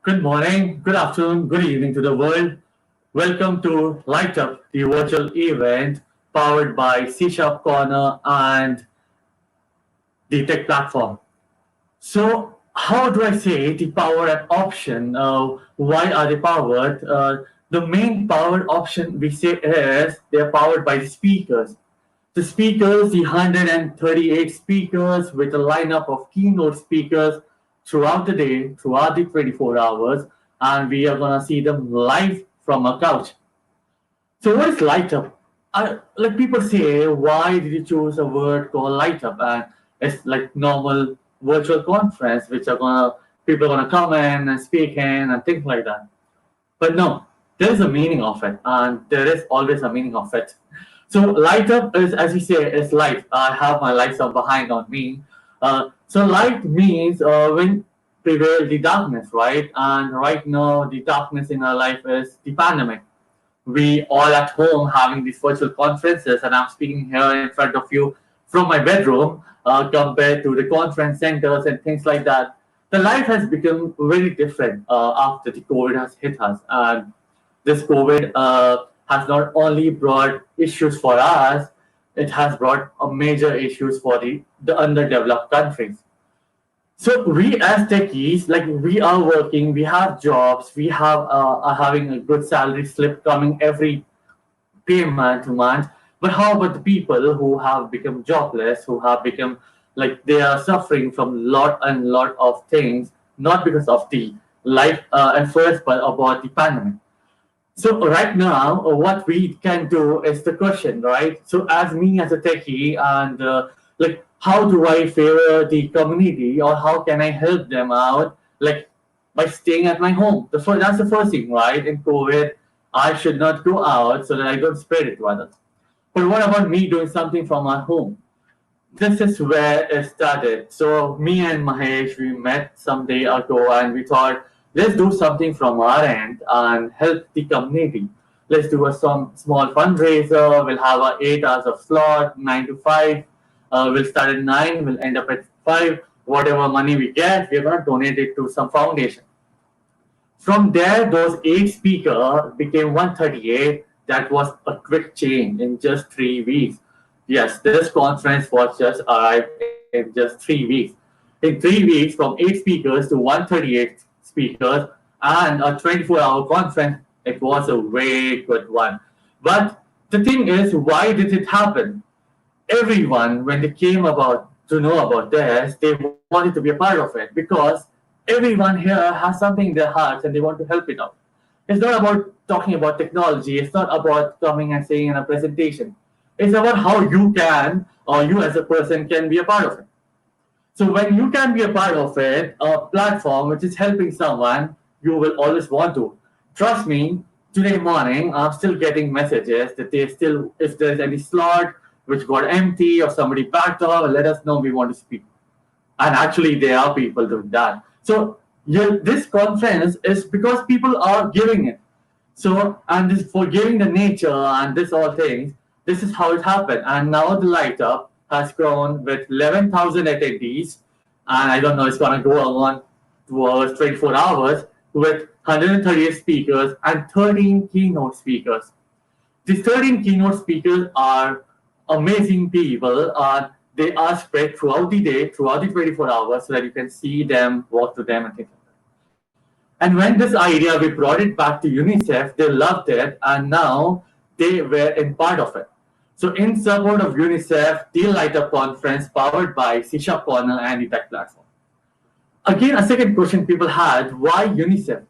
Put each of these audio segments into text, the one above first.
Good morning, good afternoon, good evening to the world. Welcome to Lightup, the virtual event powered by CSharpCorner and the tech platform. So, how do I say the power and option? Why are they powered? The main powered option we say is they are powered by the speakers. The speakers, the 138 speakers with a lineup of keynote speakers throughout the day, throughout the 24 hours, and we are going to see them live from a couch. So, what is light up? Like people say, why did you choose a word called light up? And it's like normal virtual conference, which are gonna people are gonna come in and speak in and things like that. But no, there is a meaning of it, and there is always a meaning of it. So light up is, as we say, is light. I have my lights up behind on me. So light means when prevail the darkness, right? And right now, the darkness in our life is the pandemic. We all at home having these virtual conferences, and I'm speaking here in front of you from my bedroom compared to the conference centers and things like that. The life has become very different after the COVID has hit us, and this COVID has not only brought issues for us, it has brought major issues for the underdeveloped countries. So we as techies, like we are working, we have jobs, we have are having a good salary slip coming every payment to month. But how about the people who have become jobless, who have become like they are suffering from lot and lot of things, not because of the life efforts, but about the pandemic. So right now, what we can do is the question, right? So as me as a techie, and like, how do I favor the community, or how can I help them out? Like by staying at my home. That's the first thing, right? In COVID, I should not go out so that I don't spread it to others. But what about me doing something from my home? This is where it started. So me and Mahesh, we met some day ago and we thought, let's do something from our end and help the community. Let's do some small fundraiser. We'll have 8 hours of slot, 9 to 5. We'll start at 9, we'll end up at 5. Whatever money we get, we're going to donate it to some foundation. From there, those 8 speakers became 138. That was a quick change in just 3 weeks. Yes, this conference was just arrived in just 3 weeks. In 3 weeks, from 8 speakers to 138 speakers and a 24-hour conference, it was a very good one. But the thing is, why did it happen? Everyone, when they came about to know about this, they wanted to be a part of it because everyone here has something in their hearts and they want to help it out. It's not about talking about technology. It's not about coming and saying in a presentation. It's about how you can, or you as a person can be a part of it. So when you can be a part of it, a platform which is helping someone, you will always want to. Trust me, today morning, I'm still getting messages that they still, if there's any slot which got empty or somebody backed off, let us know, we want to speak. And actually, there are people doing that. So this conference is because people are giving it. So, and this for giving the nature and this all things, this is how it happened. And now the light up has grown with 11,000 attendees. And I don't know, it's going to go on towards 24 hours with 138 speakers and 13 keynote speakers. These 13 keynote speakers are amazing people. They are spread throughout the day, throughout the 24 hours, so that you can see them, walk to them, and things like that. And when this idea, we brought it back to UNICEF, they loved it, and now they were in part of it. So in support of UNICEF, the Lightup Conference powered by CSharpCorner and the tech platform. Again, a second question people had, why UNICEF?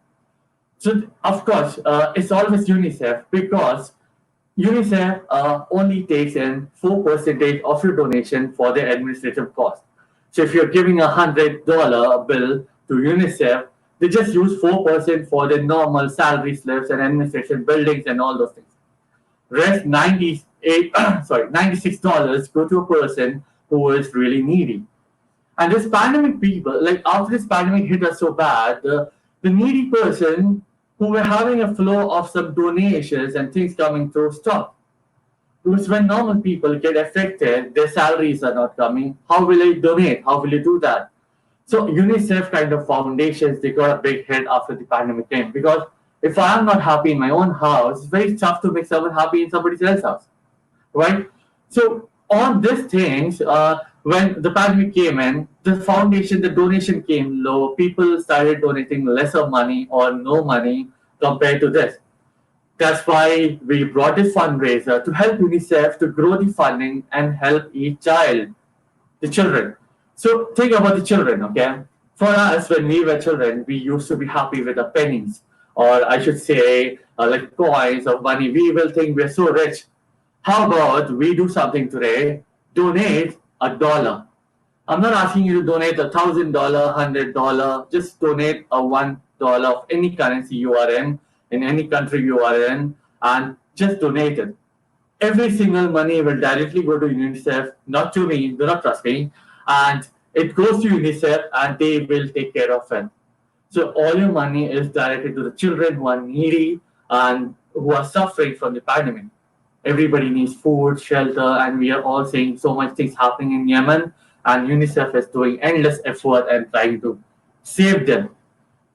So of course, it's always UNICEF because UNICEF only takes in 4% of your donation for the administrative cost. So if you're giving $100 bill to UNICEF, they just use 4% for the normal salary slips and administration buildings and all those things. Rest 98, $96 go to a person who is really needy. And this pandemic people, like after this pandemic hit us so bad, the needy person who were having a flow of some donations and things coming through stopped. Because when normal people get affected, their salaries are not coming. How will they donate? How will they do that? So UNICEF kind of foundations, they got a big hit after the pandemic came, because if I'm not happy in my own house, it's very tough to make someone happy in somebody else's house, right? So on these things, when the pandemic came in, the foundation, the donation came low. People started donating lesser money or no money compared to this. That's why we brought this fundraiser to help UNICEF to grow the funding and help each child, the children. So think about the children, okay? For us, when we were children, we used to be happy with the pennies, or I should say, like coins or money. We will think we're so rich. How about we do something today? Donate $1. I'm not asking you to donate $1,000, $100. Just donate a $1 of any currency you are in any country you are in, and just donate it. Every single money will directly go to UNICEF, not to me, do not trust me. And it goes to UNICEF and they will take care of it. So all your money is directed to the children who are needy and who are suffering from the pandemic. Everybody needs food, shelter, and we are all seeing so much things happening in Yemen, and UNICEF is doing endless effort and trying to save them.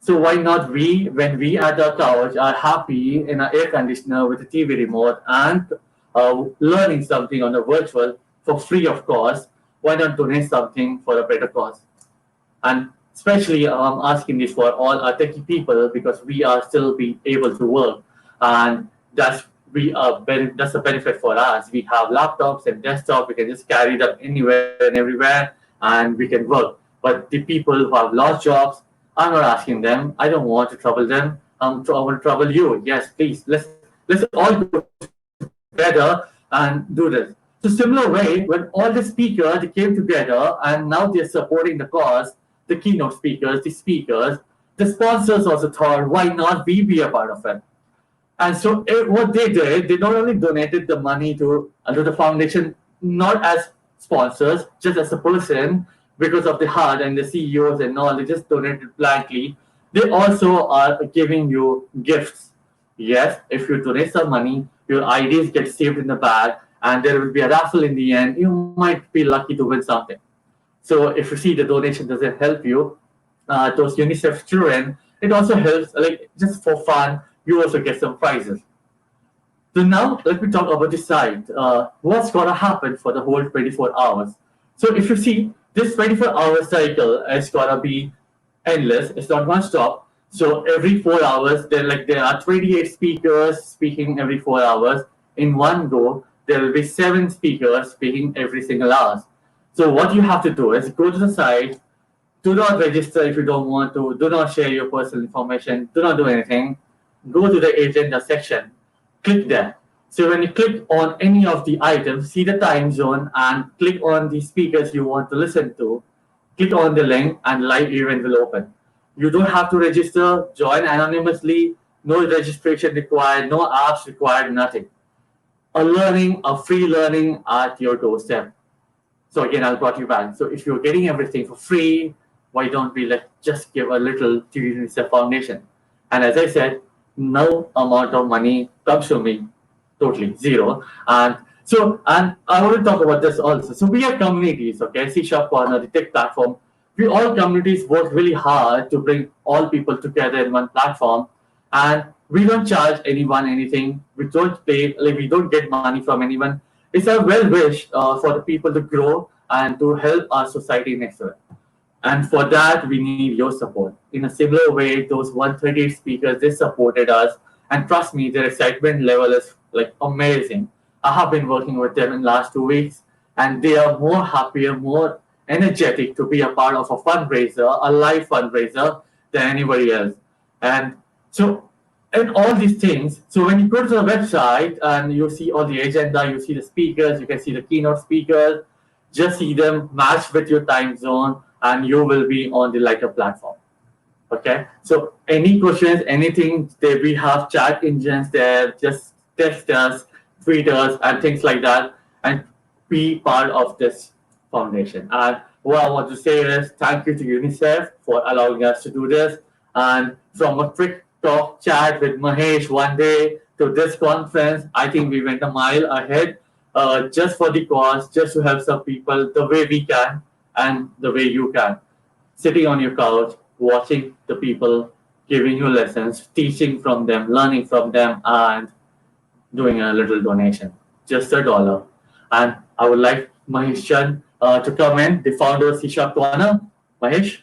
So why not we, when we at our couch are happy in our air conditioner with a TV remote and learning something on a virtual for free of cost, why not donate something for a better cause? And especially I'm asking this for all our techie people, because we are still being able to work, and that's a benefit for us. We have laptops and desktop. We can just carry them anywhere and everywhere, and we can work. But the people who have lost jobs, I'm not asking them. I don't want to trouble them. I want to trouble you. Yes, please. Let's all go together and do this. So similar way, when all the speakers they came together and now they're supporting the cause, the keynote speakers, the sponsors also thought, why not we be a part of it? And so what they did, they not only donated the money to the foundation, not as sponsors, just as a person, because of the heart and the CEOs and all, they just donated blankly. They also are giving you gifts. Yes, if you donate some money, your IDs get saved in the bag, and there will be a raffle in the end. You might be lucky to win something. So if you see the donation doesn't help you, those UNICEF children, it also helps, like just for fun, you also get some prizes. So now let me talk about the site. What's gonna happen for the whole 24 hours? So if you see, this 24-hour cycle is gonna be endless. It's not gonna stop. So every 4 hours, there are 28 speakers speaking every 4 hours. In one go, there will be 7 speakers speaking every single hour. So what you have to do is go to the site, do not register if you don't want to, do not share your personal information, do not do anything. Go to the agenda section, click there. So when you click on any of the items, see the time zone and click on the speakers you want to listen to, click on the link and live event will open. You don't have to register, join anonymously, no registration required, no apps required, nothing. A free learning at your doorstep. So again, I'll brought you back. So if you're getting everything for free, why don't we just give a little to UNICEF Foundation? And as I said, no amount of money comes to me, totally zero. And I want to talk about this also. So we are communities, okay? CSharpCorner, the tech platform. We all communities work really hard to bring all people together in one platform, and we don't charge anyone anything. We don't pay, we don't get money from anyone. It's a well wish for the people to grow and to help our society next to it. And for that, we need your support. In a similar way, those 138 speakers, they supported us. And trust me, their excitement level is amazing. I have been working with them in the last 2 weeks, and they are more happier, more energetic to be a part of a fundraiser, a live fundraiser, than anybody else. And so, and all these things. So when you go to the website and you see all the agenda, you see the speakers, you can see the keynote speakers, just see them match with your time zone, and you will be on the Lightup platform. Okay. So any questions, anything, we have chat engines there, just text us, tweet us, and things like that, and be part of this foundation. And what I want to say is thank you to UNICEF for allowing us to do this. And from a quick talk chat with Mahesh one day to this conference, I think we went a mile ahead, just for the cause, just to help some people the way we can and the way you can. sitting on your couch, watching the people giving you lessons, teaching from them, learning from them, and doing a little donation, just $1. And I would like Mahesh Chand to come in, the founder of C Sharp Corner. Mahesh?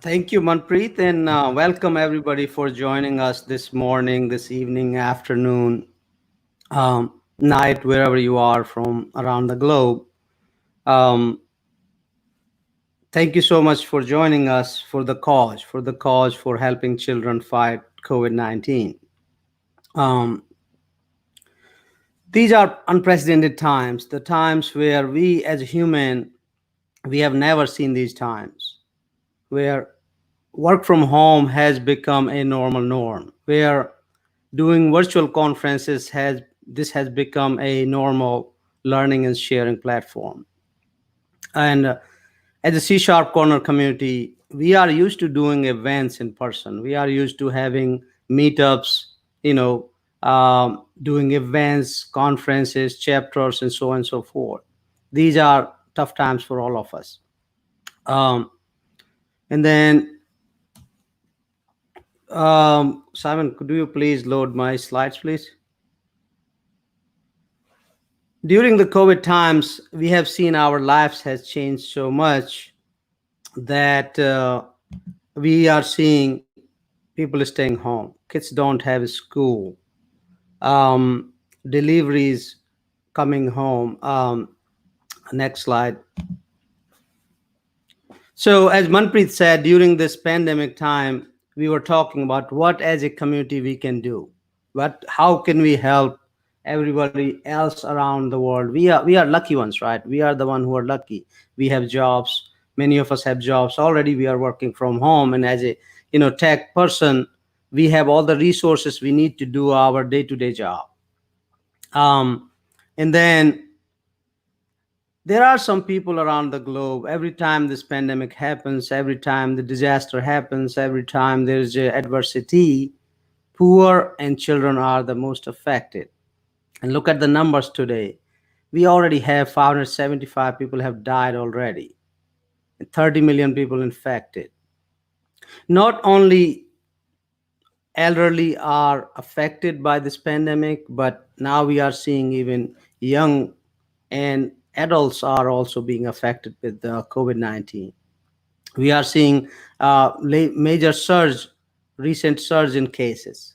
Thank you, Manpreet, and welcome everybody for joining us this morning, this evening, afternoon, night, wherever you are from around the globe. Um, Thank you so much for joining us for the cause for helping children fight COVID-19. Um, these are unprecedented times, the times where we as human, we have never seen these times, where work from home has become a normal norm, where doing virtual conferences has become a normal learning and sharing platform. And as a C Sharp Corner community, we are used to doing events in person. We are used to having meetups, you know, doing events, conferences, chapters, and so on and so forth. These are tough times for all of us. Um, and then, Simon, could you please load my slides, please? During the COVID times, we have seen our lives has changed so much that we are seeing people staying home. Kids don't have school. Um, Deliveries coming home. Next slide. So, as Manpreet said, during this pandemic time, we were talking about what as a community we can do. How can we help everybody else around the world? We are lucky ones, right? We are the one who are lucky. We have jobs. Many of us have jobs already. We are working from home, and as a tech person, we have all the resources we need to do our day-to-day job. Um, and then there are some people around the globe, every time this pandemic happens, every time the disaster happens, every time there's adversity, poor and children are the most affected. And look at the numbers today. We already have 575 people have died already, 30 million people infected. Not only elderly are affected by this pandemic, but now we are seeing even young and adults are also being affected with the COVID-19. We are seeing major surge, recent surge in cases.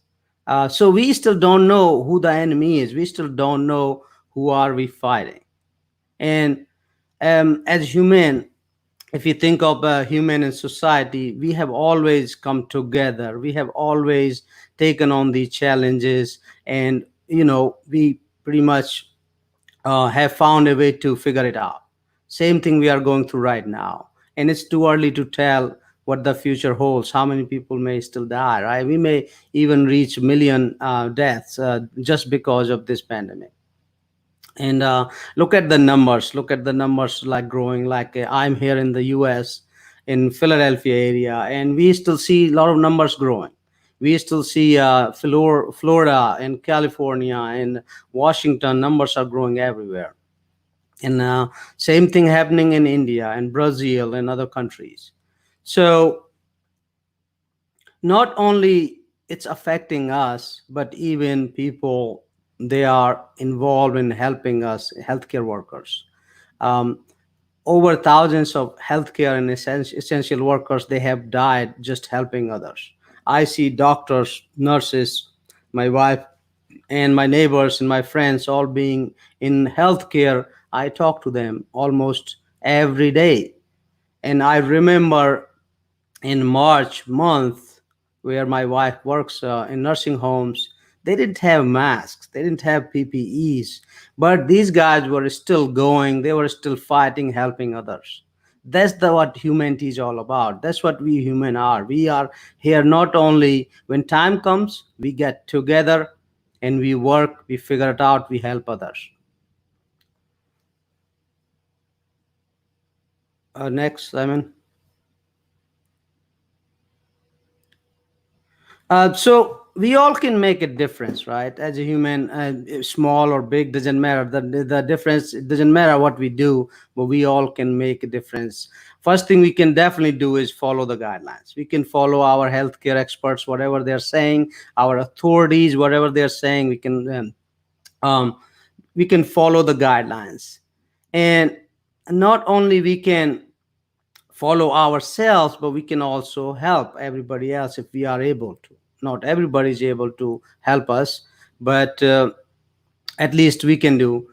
So we still don't know who the enemy is. We still don't know who are we fighting. And as human, if you think of human and society, we have always come together. We have always taken on these challenges, and we pretty much have found a way to figure it out. Same thing we are going through right now, and it's too early to tell what the future holds. How many people may still die? Right? We may even reach million deaths just because of this pandemic. And look at the numbers. Look at the numbers like growing. Like I'm here in the U.S. in Philadelphia area, and we still see a lot of numbers growing. We still see Florida and California and Washington, numbers are growing everywhere. And same thing happening in India and Brazil and other countries. So not only it's affecting us, but even people, they are involved in helping us, healthcare workers. Um, Over thousands of healthcare and essential workers, they have died just helping others. I see doctors, nurses, my wife, and my neighbors and my friends all being in healthcare. I talk to them almost every day. And I remember in March month, where my wife works in nursing homes, they didn't have masks, they didn't have PPEs, but these guys were still going, they were still fighting, helping others. That's what humanity is all about. That's what we human are. We are here not only when time comes, we get together and we work, we figure it out, we help others. Next, Simon. So we all can make a difference, right? As a human, small or big doesn't matter. The difference, it doesn't matter what we do, but we all can make a difference. First thing we can definitely do is follow the guidelines. We can follow our healthcare experts, whatever they're saying, our authorities, whatever they're saying. Um, we can follow the guidelines, and not only we can follow ourselves, but we can also help everybody else if we are able to. Not everybody is able to help us, but at least we can do.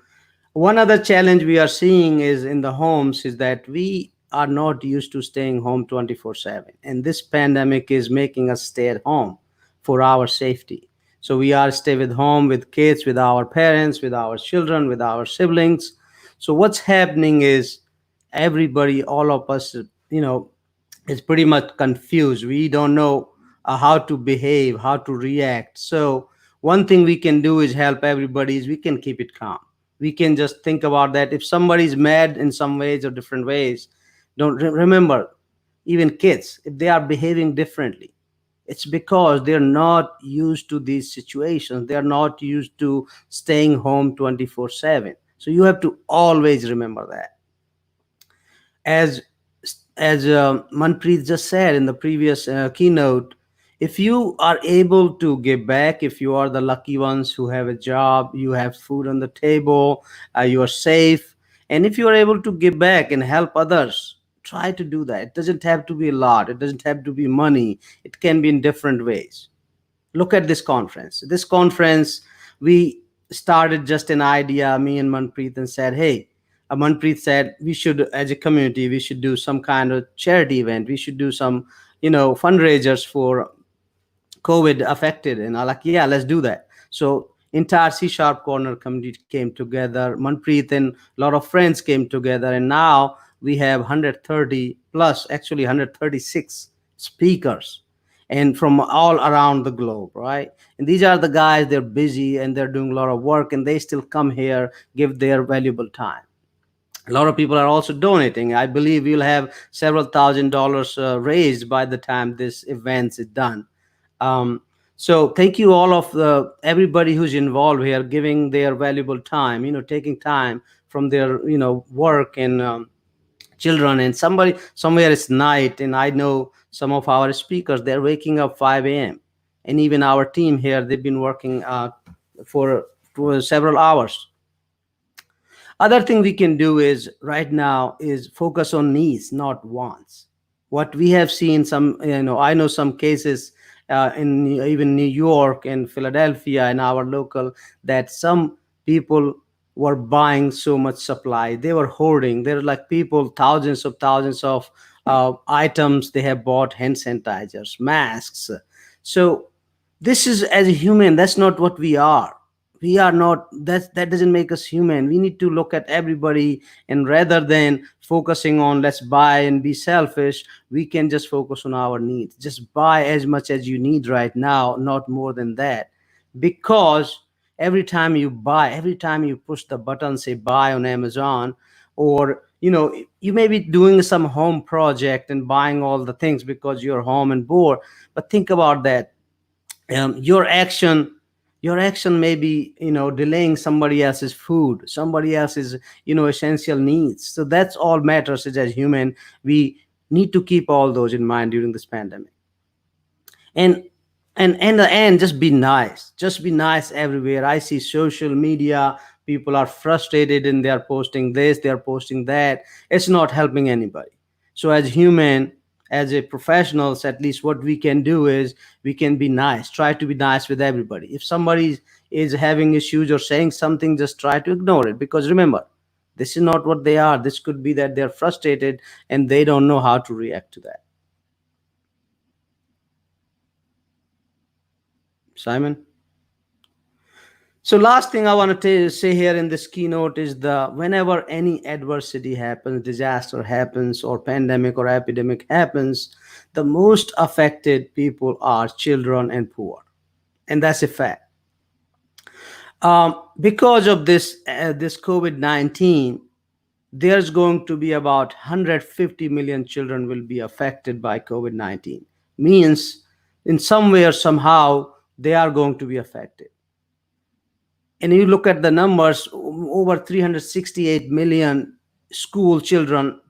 One other challenge we are seeing is in the homes is that we are not used to staying home 24/7, and this pandemic is making us stay at home for our safety. So we are stay with home with kids, with our parents, with our children, with our siblings. So what's happening is everybody, all of us, is pretty much confused. We don't know how to behave, how to react. So one thing we can do is help everybody is we can keep it calm. We can just think about that. If somebody's mad in some ways or different ways, don't remember, even kids, if they are behaving differently, it's because they're not used to these situations. They're not used to staying home 24/7. So you have to always remember that. As as Manpreet just said in the previous keynote, if you are able to give back, if you are the lucky ones who have a job, you have food on the table, you are safe, and if you are able to give back and help others, try to do that. It doesn't have to be a lot, it doesn't have to be money, it can be in different ways. Look at this conference. We started just an idea, me and Manpreet, and said, hey, Manpreet said we should, as a community, we should do some kind of charity event, we should do some fundraisers for COVID affected. And I like, yeah, let's do that. So entire C Sharp Corner community came together. Manpreet and a lot of friends came together, and now we have 130 plus, actually 136 speakers, and from all around the globe, right? And these are the guys. They're busy and they're doing a lot of work, and they still come here, give their valuable time. A lot of people are also donating. I believe we'll have several $1,000s raised by the time this event is done. um, so thank you all of the everybody who's involved here, giving their valuable time, taking time from their work and children. And somebody somewhere it's night, and I know some of our speakers, they're waking up 5 a.m., and even our team here, they've been working for several hours. Other thing we can do is right now is focus on needs, not wants. What we have seen some, I know some cases in even New York and Philadelphia and our local, that some people were buying so much supply. They were hoarding. There are like people, thousands of items they have bought, hand sanitizers, masks. So this is, as a human, that's not what we are. We are not, that doesn't make us human. We need to look at everybody, and rather than focusing on let's buy and be selfish, we can just focus on our needs. Just buy as much as you need right now, not more than that. Because every time you buy, every time you push the button, say buy on Amazon, or you may be doing some home project and buying all the things because you're home and bored. But think about that. Your action may be delaying somebody else's food, somebody else's essential needs. So that's all matters. As human, we need to keep all those in mind during this pandemic. And and in the end, just be nice everywhere. I see social media, people are frustrated and they are posting this, they are posting that. It's not helping anybody. So as human, as a professionals, at least what we can do is we can be nice, try to be nice with everybody. If somebody is having issues or saying something, just try to ignore it, because remember, this is not what they are. This could be that they're frustrated and they don't know how to react to that. Simon? So last thing I want to say here in this keynote is whenever any adversity happens, disaster happens, or pandemic or epidemic happens, the most affected people are children and poor, and that's a fact. Because of this COVID-19, there's going to be about 150 million children will be affected by COVID-19. Means in some way or somehow they are going to be affected. And you look at the numbers, over 368 million school children,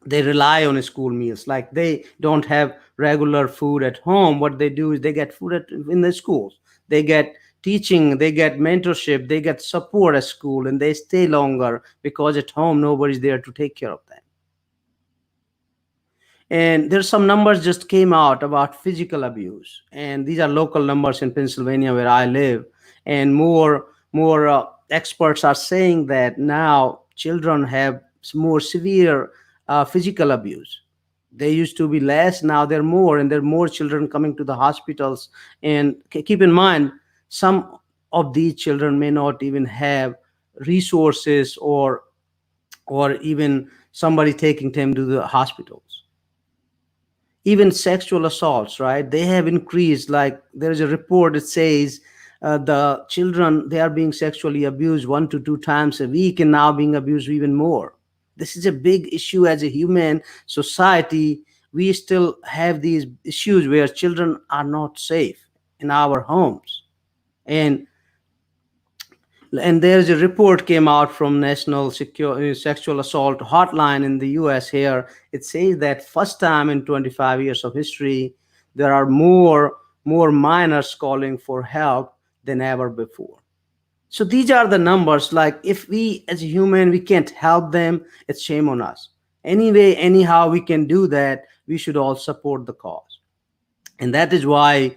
they rely on school meals. Like, they don't have regular food at home. What they do is they get food in the schools. They get teaching, they get mentorship, they get support at school, and they stay longer because at home nobody's there to take care of them. And there's some numbers just came out about physical abuse, and these are local numbers in Pennsylvania where I live. And more experts are saying that now children have more severe physical abuse. They used to be less, now they're more, and there are more children coming to the hospitals. And keep in mind, some of these children may not even have resources or even somebody taking them to the hospitals. Even sexual assaults, right, they have increased. Like, there's a report that says the children, they are being sexually abused 1 to 2 times a week, and now being abused even more. This is a big issue. As a human society, we still have these issues where children are not safe in our homes. And there's a report came out from National Sexual Assault Hotline in the US here. It says that first time in 25 years of history, there are more minors calling for help than ever before. So these are the numbers. Like, if we as a human, we can't help them, it's shame on us. Anyway, anyhow we can do that, we should all support the cause. And that is why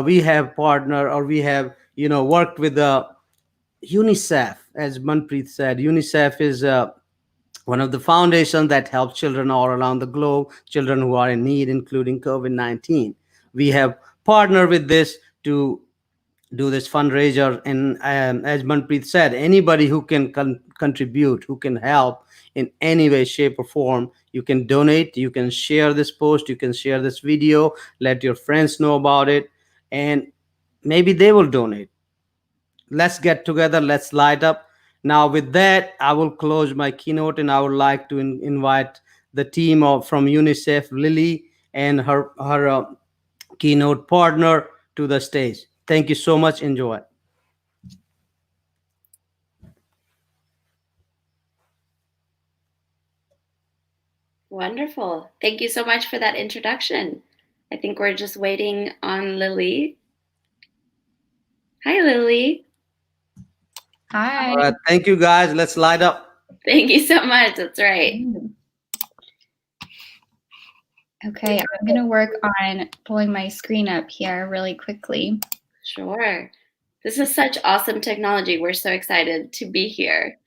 we have partnered, or we have worked with the UNICEF. As Manpreet said, UNICEF is one of the foundations that helps children all around the globe, children who are in need, including COVID-19. We have partnered with this to do this fundraiser. And as Manpreet said, anybody who can contribute, who can help in any way, shape, or form, you can donate, you can share this post, you can share this video, let your friends know about it, and maybe they will donate. Let's get together, let's light up. Now with that, I will close my keynote, and I would like to invite the team from UNICEF, Lily, and her keynote partner to the stage. Thank you so much. Enjoy. Wonderful. Thank you so much for that introduction. I think we're just waiting on Lily. Hi, Lily. Hi. All right, thank you guys. Let's light up. Thank you so much. That's right. Okay, I'm going to work on pulling my screen up here really quickly. Sure. This is such awesome technology. We're so excited to be here.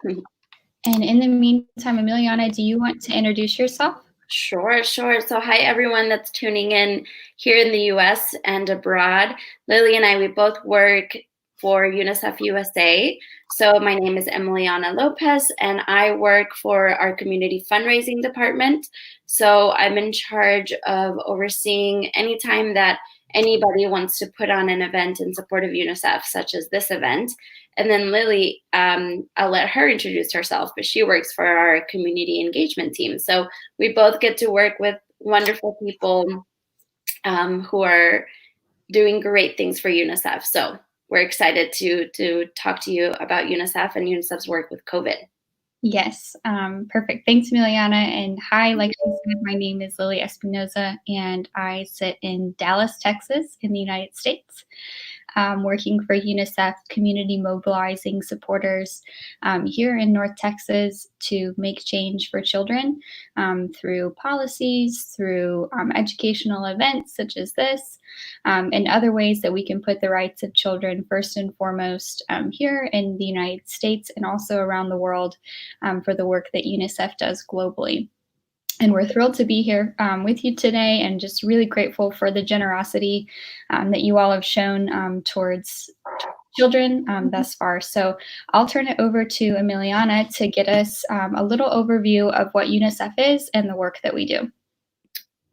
And in the meantime, Emiliana, do you want to introduce yourself? Sure. So hi, everyone that's tuning in here in the US and abroad. Lily and I, we both work for UNICEF USA. So my name is Emiliana Lopez, and I work for our community fundraising department. So I'm in charge of overseeing anytime that anybody wants to put on an event in support of UNICEF, such as this event. And then Lily, I'll let her introduce herself, but she works for our community engagement team. So we both get to work with wonderful people who are doing great things for UNICEF. So we're excited to talk to you about UNICEF and UNICEF's work with COVID. Yes, perfect. Thanks, Emiliana. And hi, like she said, my name is Lily Espinoza, and I sit in Dallas, Texas, in the United States, working for UNICEF community mobilizing supporters here in North Texas to make change for children through policies, through educational events such as this, and other ways that we can put the rights of children first and foremost here in the United States and also around the world for the work that UNICEF does globally. And we're thrilled to be here with you today, and just really grateful for the generosity that you all have shown towards children thus far. So I'll turn it over to Emiliana to get us a little overview of what UNICEF is and the work that we do.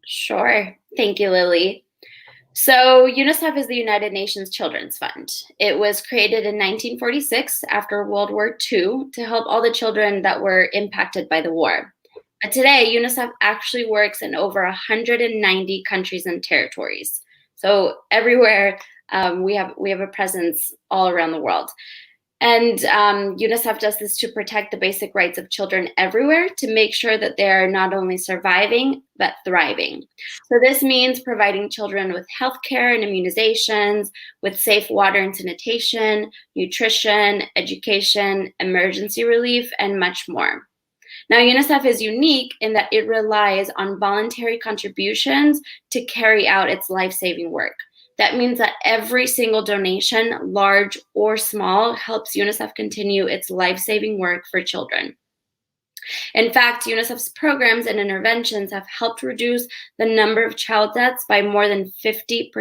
Sure. Thank you, Lily. So UNICEF is the United Nations Children's Fund. It was created in 1946 after World War II to help all the children that were impacted by the war. But today, UNICEF actually works in over 190 countries and territories. So everywhere we have a presence all around the world. And UNICEF does this to protect the basic rights of children everywhere, to make sure that they are not only surviving, but thriving. So this means providing children with healthcare and immunizations, with safe water and sanitation, nutrition, education, emergency relief, and much more. Now, UNICEF is unique in that it relies on voluntary contributions to carry out its life-saving work. That means that every single donation, large or small, helps UNICEF continue its life-saving work for children. In fact, UNICEF's programs and interventions have helped reduce the number of child deaths by more than 50%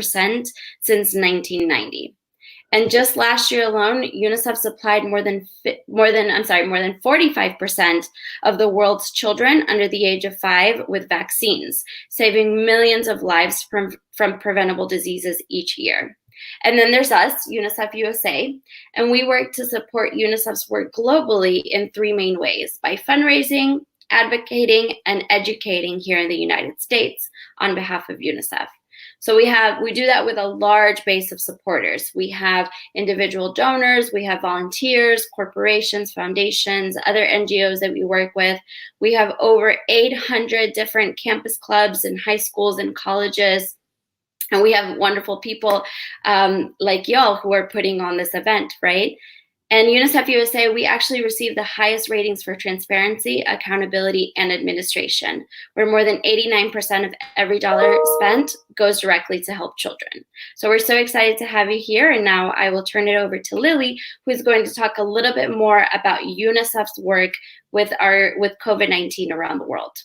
since 1990. And just last year alone, UNICEF supplied more than 45% of the world's children under the age of 5 with vaccines, saving millions of lives from preventable diseases each year. And then there's us, UNICEF USA, and we work to support UNICEF's work globally in 3 main ways: by fundraising, advocating, and educating here in the United States on behalf of UNICEF. So we do that with a large base of supporters. We have individual donors, we have volunteers, corporations, foundations, other NGOs that we work with. We have over 800 different campus clubs and high schools and colleges. And we have wonderful people like y'all who are putting on this event, right? And UNICEF USA, we actually receive the highest ratings for transparency, accountability, and administration, where more than 89% of every dollar spent goes directly to help children. So we're so excited to have you here. And now I will turn it over to Lily, who's going to talk a little bit more about UNICEF's work with COVID-19 around the world.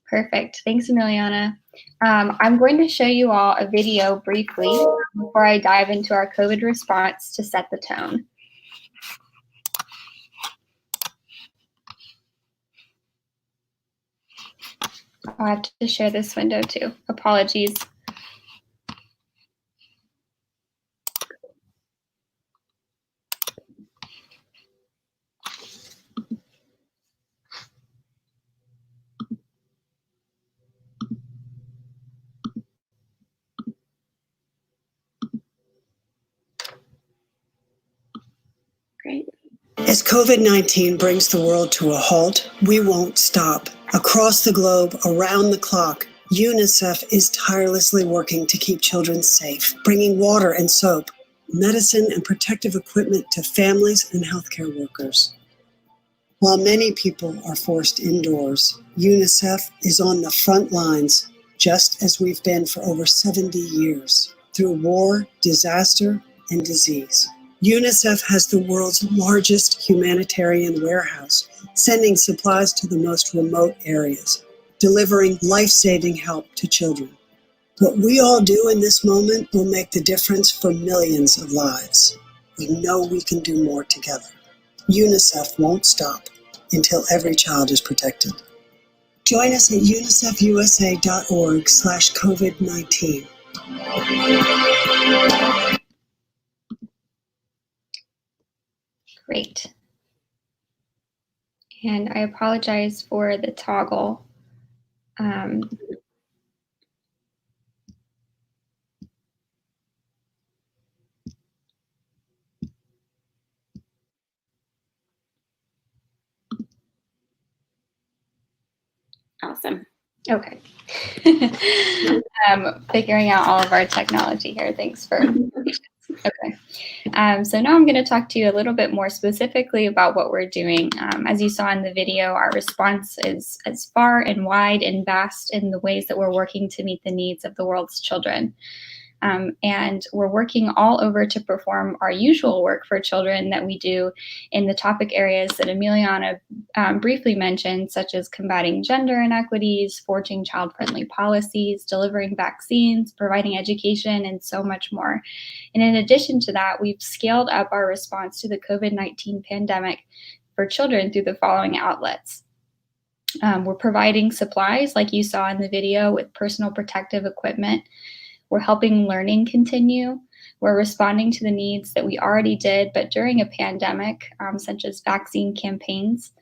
Perfect. Thanks, Emiliana. I'm going to show you all a video briefly before I dive into our COVID response to set the tone. I'll have to share this window too. Apologies. Great. As COVID-19 brings the world to a halt, we won't stop. Across the globe, around the clock, UNICEF is tirelessly working to keep children safe, bringing water and soap, medicine and protective equipment to families and healthcare workers. While many people are forced indoors, UNICEF is on the front lines, just as we've been for over 70 years, through war, disaster, and disease. UNICEF has the world's largest humanitarian warehouse, sending supplies to the most remote areas, delivering life-saving help to children. What we all do in this moment will make the difference for millions of lives. We know we can do more together. UNICEF won't stop until every child is protected. Join us at unicefusa.org/COVID-19 Great. And I apologize for the toggle. Awesome. Okay. Figuring out all of our technology here. Thanks for patience. Okay. So now I'm going to talk to you a little bit more specifically about what we're doing. As you saw in the video, our response is as far and wide and vast in the ways that we're working to meet the needs of the world's children. And we're working all over to perform our usual work for children that we do in the topic areas that Emiliana briefly mentioned, such as combating gender inequities, forging child-friendly policies, delivering vaccines, providing education, and so much more. And in addition to that, we've scaled up our response to the COVID-19 pandemic for children through the following outlets. We're providing supplies, like you saw in the video, with personal protective equipment. We're helping learning continue. We're responding to the needs that we already did, but during a pandemic, such as vaccine campaigns.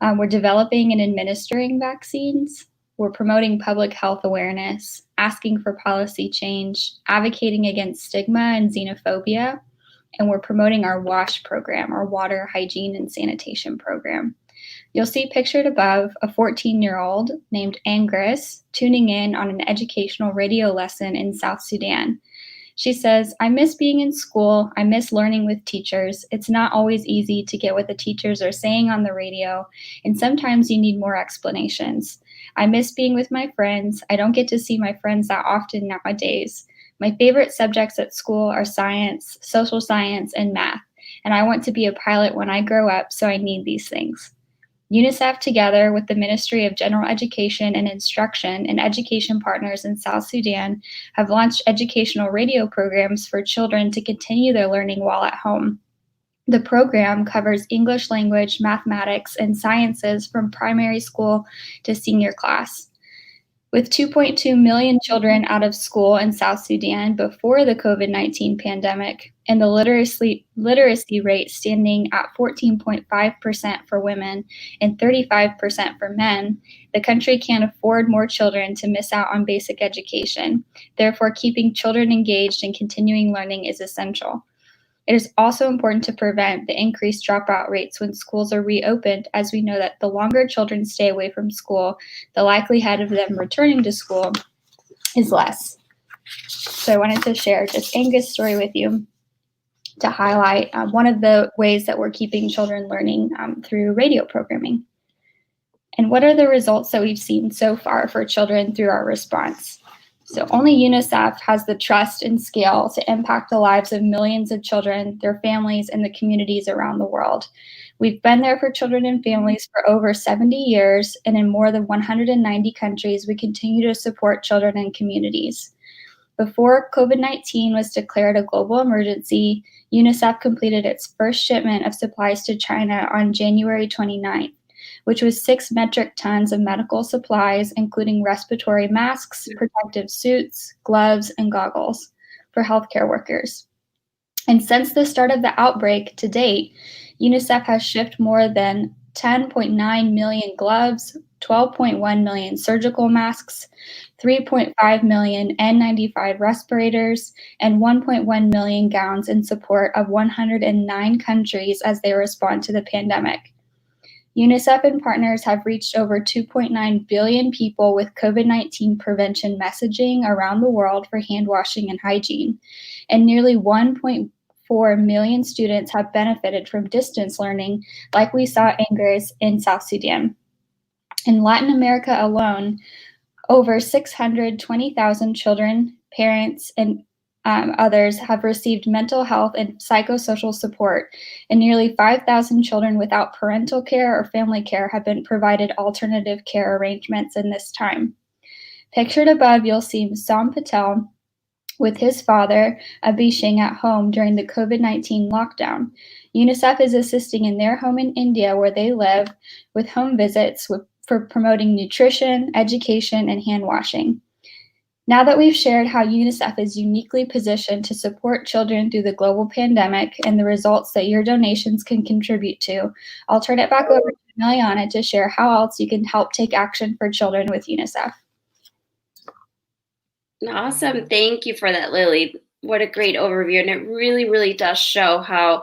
We're developing and administering vaccines. We're promoting public health awareness, asking for policy change, advocating against stigma and xenophobia, and we're promoting our WASH program, our water, hygiene, and sanitation program. You'll see pictured above a 14-year-old named Angris tuning in on an educational radio lesson in South Sudan. She says, "I miss being in school. I miss learning with teachers. It's not always easy to get what the teachers are saying on the radio, and sometimes you need more explanations. I miss being with my friends. I don't get to see my friends that often nowadays. My favorite subjects at school are science, social science, and math, and I want to be a pilot when I grow up, so I need these things." UNICEF, together with the Ministry of General Education and Instruction and education partners in South Sudan, have launched educational radio programs for children to continue their learning while at home. The program covers English language, mathematics, and sciences from primary school to senior class. With 2.2 million children out of school in South Sudan before the COVID-19 pandemic, and the literacy rate standing at 14.5% for women and 35% for men, the country can't afford more children to miss out on basic education. Therefore, keeping children engaged and continuing learning is essential. It is also important to prevent the increased dropout rates when schools are reopened, as we know that the longer children stay away from school, the likelihood of them returning to school is less. So I wanted to share just Angus' story with you to highlight one of the ways that we're keeping children learning through radio programming. And what are the results that we've seen so far for children through our response? So only UNICEF has the trust and scale to impact the lives of millions of children, their families, and the communities around the world. We've been there for children and families for over 70 years, and in more than 190 countries, we continue to support children and communities. Before COVID-19 was declared a global emergency, UNICEF completed its first shipment of supplies to China on January 29th, which was 6 metric tons of medical supplies, including respiratory masks, protective suits, gloves, and goggles for healthcare workers. And since the start of the outbreak to date, UNICEF has shipped more than 10.9 million gloves, 12.1 million surgical masks, 3.5 million N95 respirators, and 1.1 million gowns in support of 109 countries as they respond to the pandemic. UNICEF and partners have reached over 2.9 billion people with COVID-19 prevention messaging around the world for hand washing and hygiene, and nearly 1.4 million students have benefited from distance learning, like we saw in South Sudan. In Latin America alone, over 620,000 children, parents, and others have received mental health and psychosocial support, and nearly 5,000 children without parental care or family care have been provided alternative care arrangements in this time. Pictured above, you'll see Sam Patel with his father, Abhishek, at home during the COVID-19 lockdown. UNICEF is assisting in their home in India, where they live, with home visits for promoting nutrition, education, and hand washing. Now that we've shared how UNICEF is uniquely positioned to support children through the global pandemic and the results that your donations can contribute to, I'll turn it back over to Emiliana to share how else you can help take action for children with UNICEF. Awesome. Thank you for that, Lily. What a great overview. And it really, really does show how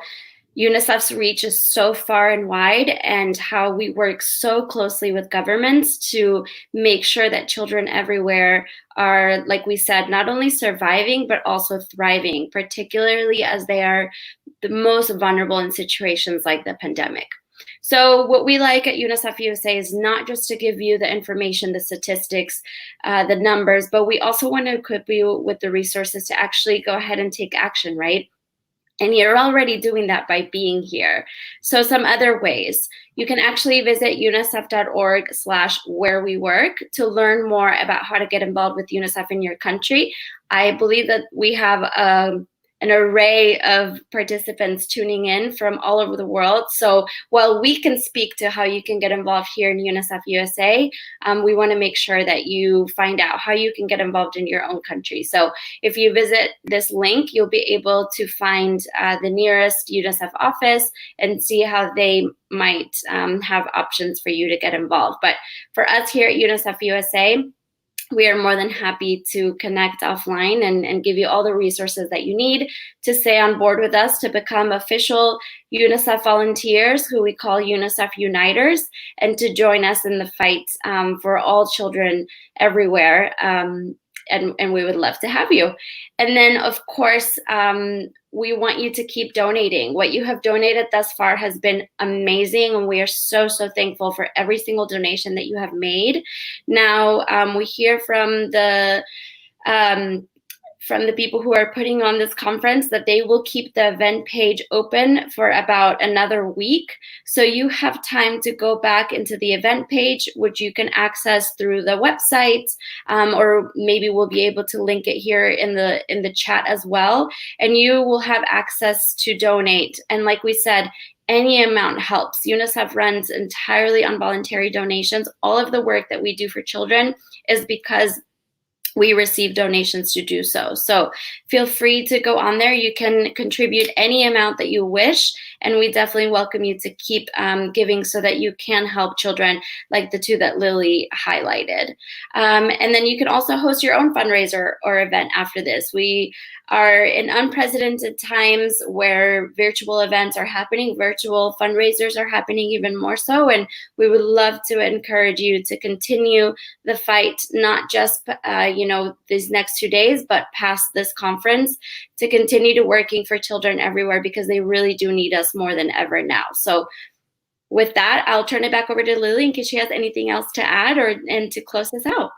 UNICEF's reach is so far and wide, and how we work so closely with governments to make sure that children everywhere are, like we said, not only surviving, but also thriving, particularly as they are the most vulnerable in situations like the pandemic. So what we like at UNICEF USA is not just to give you the information, the statistics, the numbers, but we also want to equip you with the resources to actually go ahead and take action, right? And you're already doing that by being here. So some other ways, you can actually visit unicef.org/where-we-work to learn more about how to get involved with UNICEF in your country. I believe that we have an array of participants tuning in from all over the world. So while we can speak to how you can get involved here in UNICEF USA, we want to make sure that you find out how you can get involved in your own country. So if you visit this link, you'll be able to find the nearest UNICEF office and see how they might have options for you to get involved. But for us here at UNICEF USA, we are more than happy to connect offline and give you all the resources that you need to stay on board with us, to become official UNICEF volunteers, who we call UNICEF Uniters, and to join us in the fight for all children everywhere. And we would love to have you. And then, of course, we want you to keep donating. What you have donated thus far has been amazing, and we are so, so thankful for every single donation that you have made. Now, we hear from the people who are putting on this conference that they will keep the event page open for about another week. So you have time to go back into the event page, which you can access through the website, or maybe we'll be able to link it here in the chat as well. And you will have access to donate. And like we said, any amount helps. UNICEF runs entirely on voluntary donations. All of the work that we do for children is because we receive donations to do so. So feel free to go on there. You can contribute any amount that you wish, and we definitely welcome you to keep giving so that you can help children like the two that Lily highlighted. And then you can also host your own fundraiser or event after this. We are in unprecedented times where virtual events are happening, virtual fundraisers are happening even more so, and we would love to encourage you to continue the fight, not just these next 2 days, but past this conference, to continue to working for children everywhere, because they really do need us more than ever now. So with that, I'll turn it back over to Lily in case she has anything else to add and to close this out.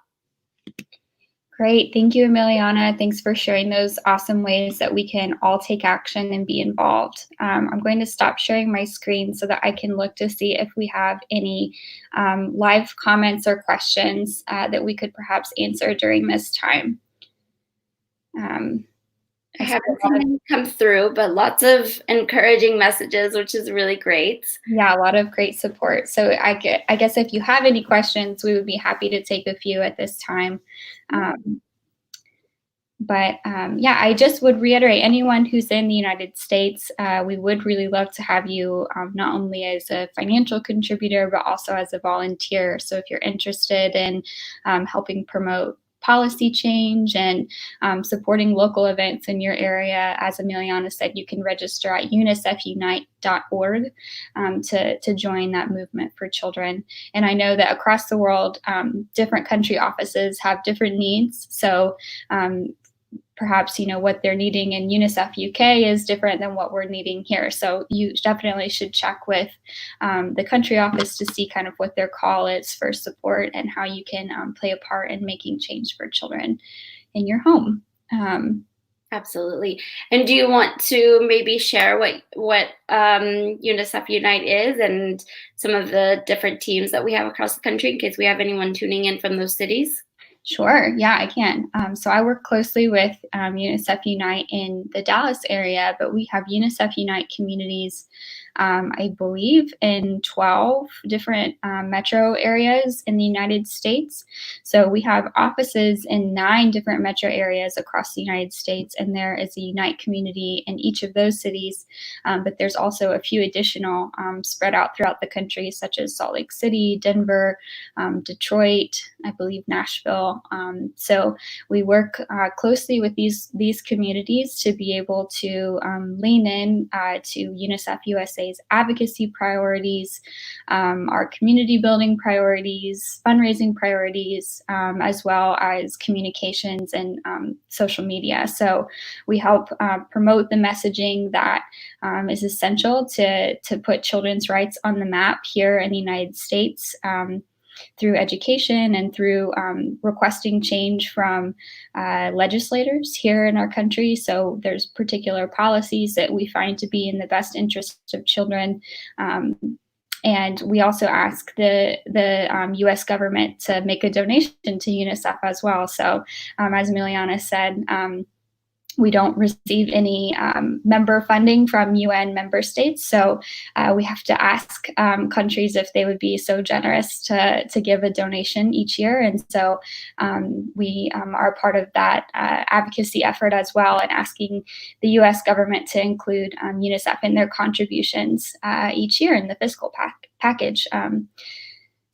Great. Thank you, Emiliana. Thanks for sharing those awesome ways that we can all take action and be involved. I'm going to stop sharing my screen so that I can look to see if we have any live comments or questions that we could perhaps answer during this time. I haven't seen any come through, but lots of encouraging messages, which is really great. Yeah, a lot of great support. So I guess if you have any questions, we would be happy to take a few at this time. Yeah, I just would reiterate, anyone who's in the United States, we would really love to have you not only as a financial contributor, but also as a volunteer. So if you're interested in helping promote policy change and supporting local events in your area, as Emiliana said, you can register at unicefunite.org to join that movement for children. And I know that across the world, different country offices have different needs. So perhaps, what they're needing in UNICEF UK is different than what we're needing here. So you definitely should check with the country office to see kind of what their call is for support and how you can play a part in making change for children in your home. Absolutely. And do you want to maybe share what UNICEF Unite is and some of the different teams that we have across the country in case we have anyone tuning in from those cities? Sure. Yeah, I can. So I work closely with UNICEF Unite in the Dallas area, but we have UNICEF Unite communities, I believe, in 12 different metro areas in the United States. So we have offices in 9 different metro areas across the United States, and there is a Unite community in each of those cities. But there's also a few additional spread out throughout the country, such as Salt Lake City, Denver, Detroit, I believe Nashville. So we work closely with these communities to be able to lean in to UNICEF USA's advocacy priorities, our community building priorities, fundraising priorities, as well as communications and social media. So we help promote the messaging that is essential to put children's rights on the map here in the United States, through education and through requesting change from legislators here in our country. So there's particular policies that we find to be in the best interest of children. And we also ask the U.S. government to make a donation to UNICEF as well. So as Emiliana said, we don't receive any member funding from UN member states, so we have to ask countries if they would be so generous to give a donation each year. And so we are part of that advocacy effort as well, and asking the US government to include UNICEF in their contributions each year in the fiscal package.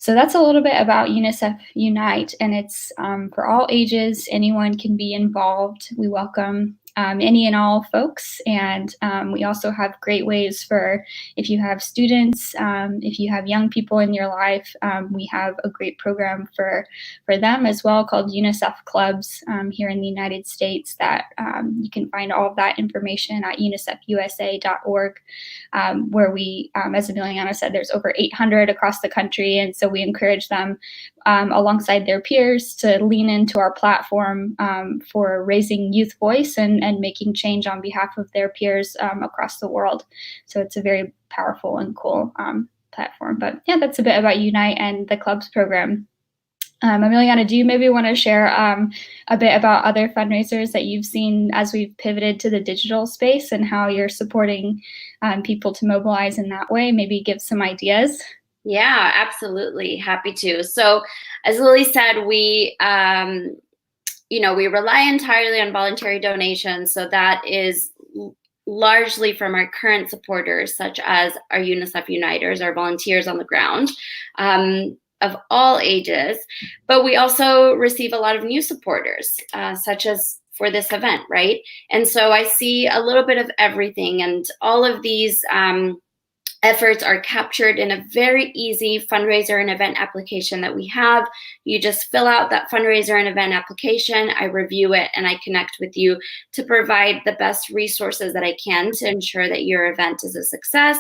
So that's a little bit about UNICEF Unite, and it's for all ages. Anyone can be involved. We welcome any and all folks, and we also have great ways for if you have students, if you have young people in your life, we have a great program for them as well called UNICEF Clubs here in the United States that you can find all of that information at unicefusa.org, where we, as Emiliana said, there's over 800 across the country, and so we encourage them alongside their peers to lean into our platform for raising youth voice and making change on behalf of their peers across the world. So it's a very powerful and cool platform. But yeah, that's a bit about Unite and the Clubs program. Emiliana, do you maybe want to share a bit about other fundraisers that you've seen as we've pivoted to the digital space and how you're supporting people to mobilize in that way? Maybe give some ideas. Yeah, absolutely. Happy to. So as Lily said, we rely entirely on voluntary donations. So that is largely from our current supporters, such as our UNICEF Uniters, our volunteers on the ground, of all ages. But we also receive a lot of new supporters, such as for this event, right? And so I see a little bit of everything, and all of these efforts are captured in a very easy fundraiser and event application that we have. You just fill out that fundraiser and event application, I review it, and I connect with you to provide the best resources that I can to ensure that your event is a success.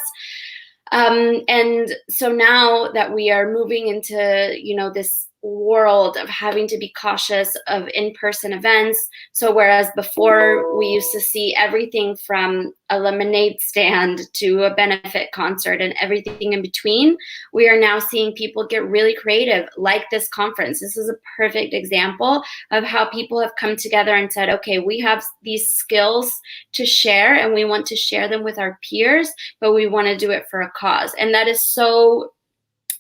And so now that we are moving into, this world of having to be cautious of in-person events. So whereas before we used to see everything from a lemonade stand to a benefit concert and everything in between, we are now seeing people get really creative, like this conference. This is a perfect example of how people have come together and said, okay, we have these skills to share and we want to share them with our peers, but we want to do it for a cause. And that is so,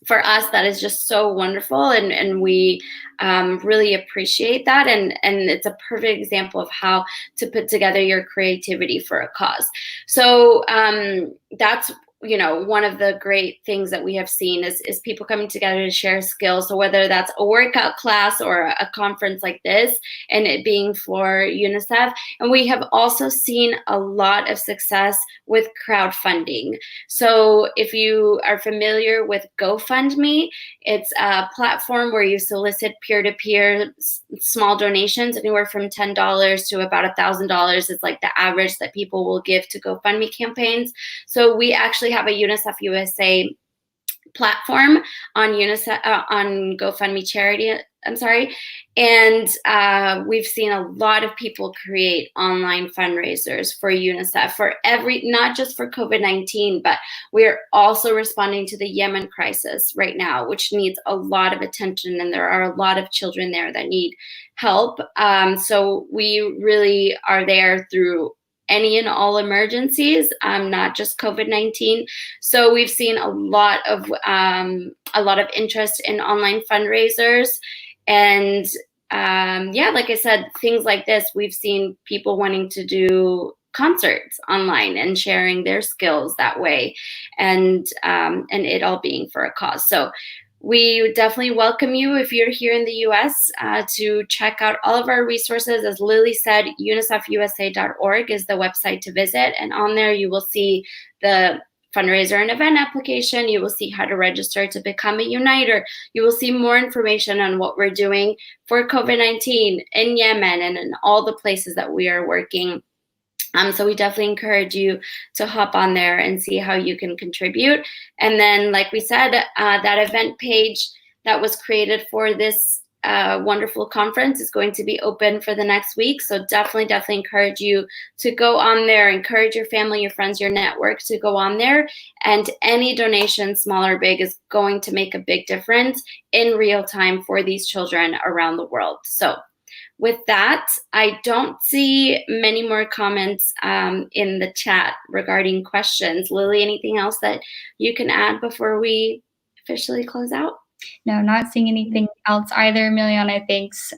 for us, that is just so wonderful, and we really appreciate that. And it's a perfect example of how to put together your creativity for a cause. So that's one of the great things that we have seen is people coming together to share skills. So whether that's a workout class or a conference like this, and it being for UNICEF. And we have also seen a lot of success with crowdfunding. So if you are familiar with GoFundMe, it's a platform where you solicit peer-to-peer small donations, anywhere from $10 to about $1,000 is like the average that people will give to GoFundMe campaigns. So we actually have a UNICEF USA platform on UNICEF on GoFundMe charity And we've seen a lot of people create online fundraisers for UNICEF for not just for COVID-19, but we're also responding to the Yemen crisis right now, which needs a lot of attention, and there are a lot of children there that need help. So we really are there through any and all emergencies, not just COVID-19. So we've seen a lot of interest in online fundraisers. And like I said, things like this, we've seen people wanting to do concerts online and sharing their skills that way, and it all being for a cause. So we definitely welcome you, if you're here in the US, to check out all of our resources. As Lily said, unicefusa.org is the website to visit, and on there you will see the fundraiser and event application. You will see how to register to become a Uniter. You will see more information on what we're doing for COVID-19 in Yemen and in all the places that we are working. So we definitely encourage you to hop on there and see how you can contribute. And then, like we said, that event page that was created for this wonderful conference is going to be open for the next week. So definitely encourage you to go on there, encourage your family, your friends, your network to go on there. And any donation, small or big, is going to make a big difference in real time for these children around the world. So with that, I don't see many more comments in the chat regarding questions. Lily, anything else that you can add before we officially close out? No, not seeing anything else either. Miliana, thanks.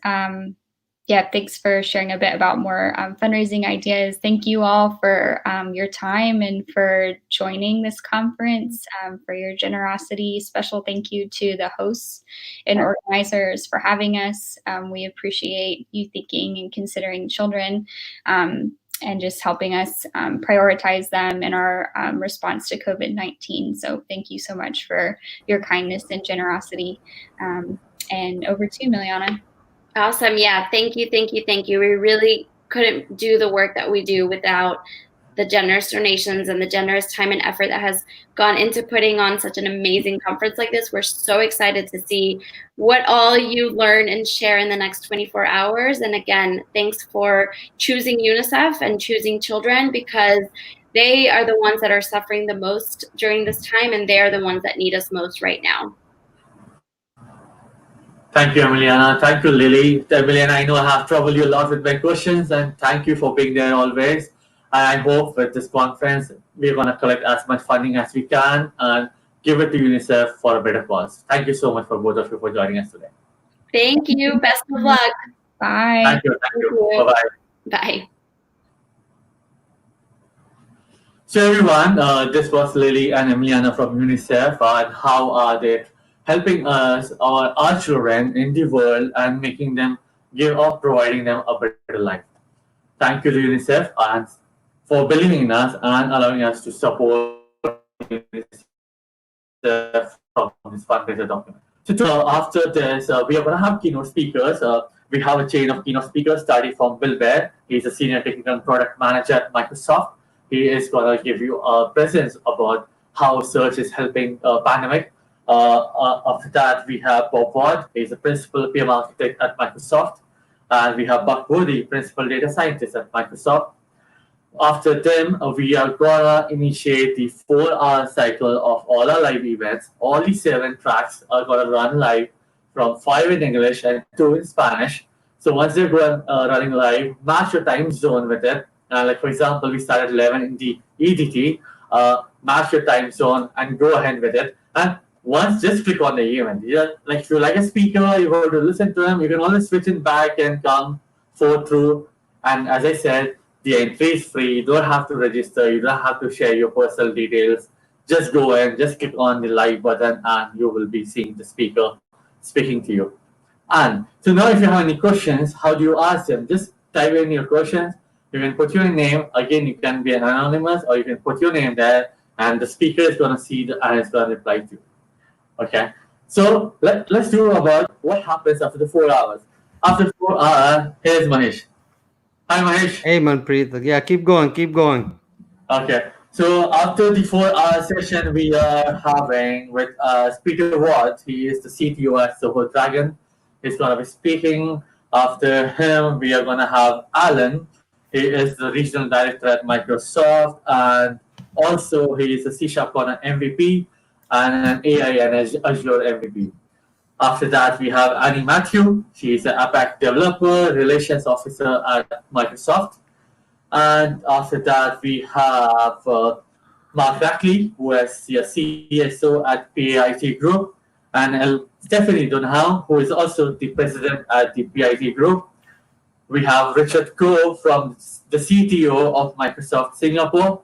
Thanks for sharing a bit about more fundraising ideas. Thank you all for your time and for joining this conference, for your generosity. Special thank you to the hosts and organizers for having us. We appreciate you thinking and considering children and just helping us prioritize them in our response to COVID-19. So thank you so much for your kindness and generosity. And over to you, Miliana. Awesome. Yeah. Thank you. We really couldn't do the work that we do without the generous donations and the generous time and effort that has gone into putting on such an amazing conference like this. We're so excited to see what all you learn and share in the next 24 hours. And again, thanks for choosing UNICEF and choosing children, because they are the ones that are suffering the most during this time, and they are the ones that need us most right now. Thank you, Emiliana. Thank you, Lily. Emiliana, I know I have troubled you a lot with my questions, and thank you for being there always. I hope with this conference, we're going to collect as much funding as we can and give it to UNICEF for a better cause. Thank you so much for both of you for joining us today. Thank you. Best of luck. Bye. Thank you. Bye-bye. Bye. So everyone, this was Lily and Emiliana from UNICEF, and how are they helping us, our children in the world, and making them providing them a better life. Thank you to UNICEF and for believing in us and allowing us to support UNICEF from this fundraiser document. So after this, we are going to have keynote speakers. We have a chain of keynote speakers starting from Baer. He's a senior technical product manager at Microsoft. He is going to give you a presence about how search is helping pandemic. After that, we have Bob Ward. He's a principal PM architect at Microsoft. And we have Buck Woody, principal data scientist at Microsoft. After them, we are going to initiate the 4-hour cycle of all our live events. All the 7 tracks are going to run live from 5 in English and 2 in Spanish. So once they're running live, match your time zone with it. Like, for example, we start at 11 in the EDT. Match your time zone and go ahead with it. And once, just click on the event. Like, if you like a speaker, you go to listen to him, you can always switch it back and come forward through. And as I said, the entry is free. You don't have to register. You don't have to share your personal details. Just go and just click on the live button, and you will be seeing the speaker speaking to you. And so now, if you have any questions, how do you ask them? Just type in your questions. You can put your name. Again, you can be an anonymous, or you can put your name there, and the speaker is going to see it and it's going to reply to you. Okay, so let's do about what happens after the 4 hours. After 4 hours, here's Mahesh. Hi, Mahesh. Hey, Manpreet. Yeah, keep going. Okay, so after the 4-hour session, we are having with Peter Ward. He is the CTO at Soho Dragon. He's going to be speaking. After him, we are going to have Alan. He is the regional director at Microsoft, and also he is a CSharpCorner MVP and an AI and Azure MVP. After that, we have Annie Matthew. She is an APAC developer, relations officer at Microsoft. And after that, we have Mark Rackley, who is the CSO at PIT Group, and Stephanie Dunham, who is also the president at the PIT Group. We have Richard Ko from the CTO of Microsoft Singapore,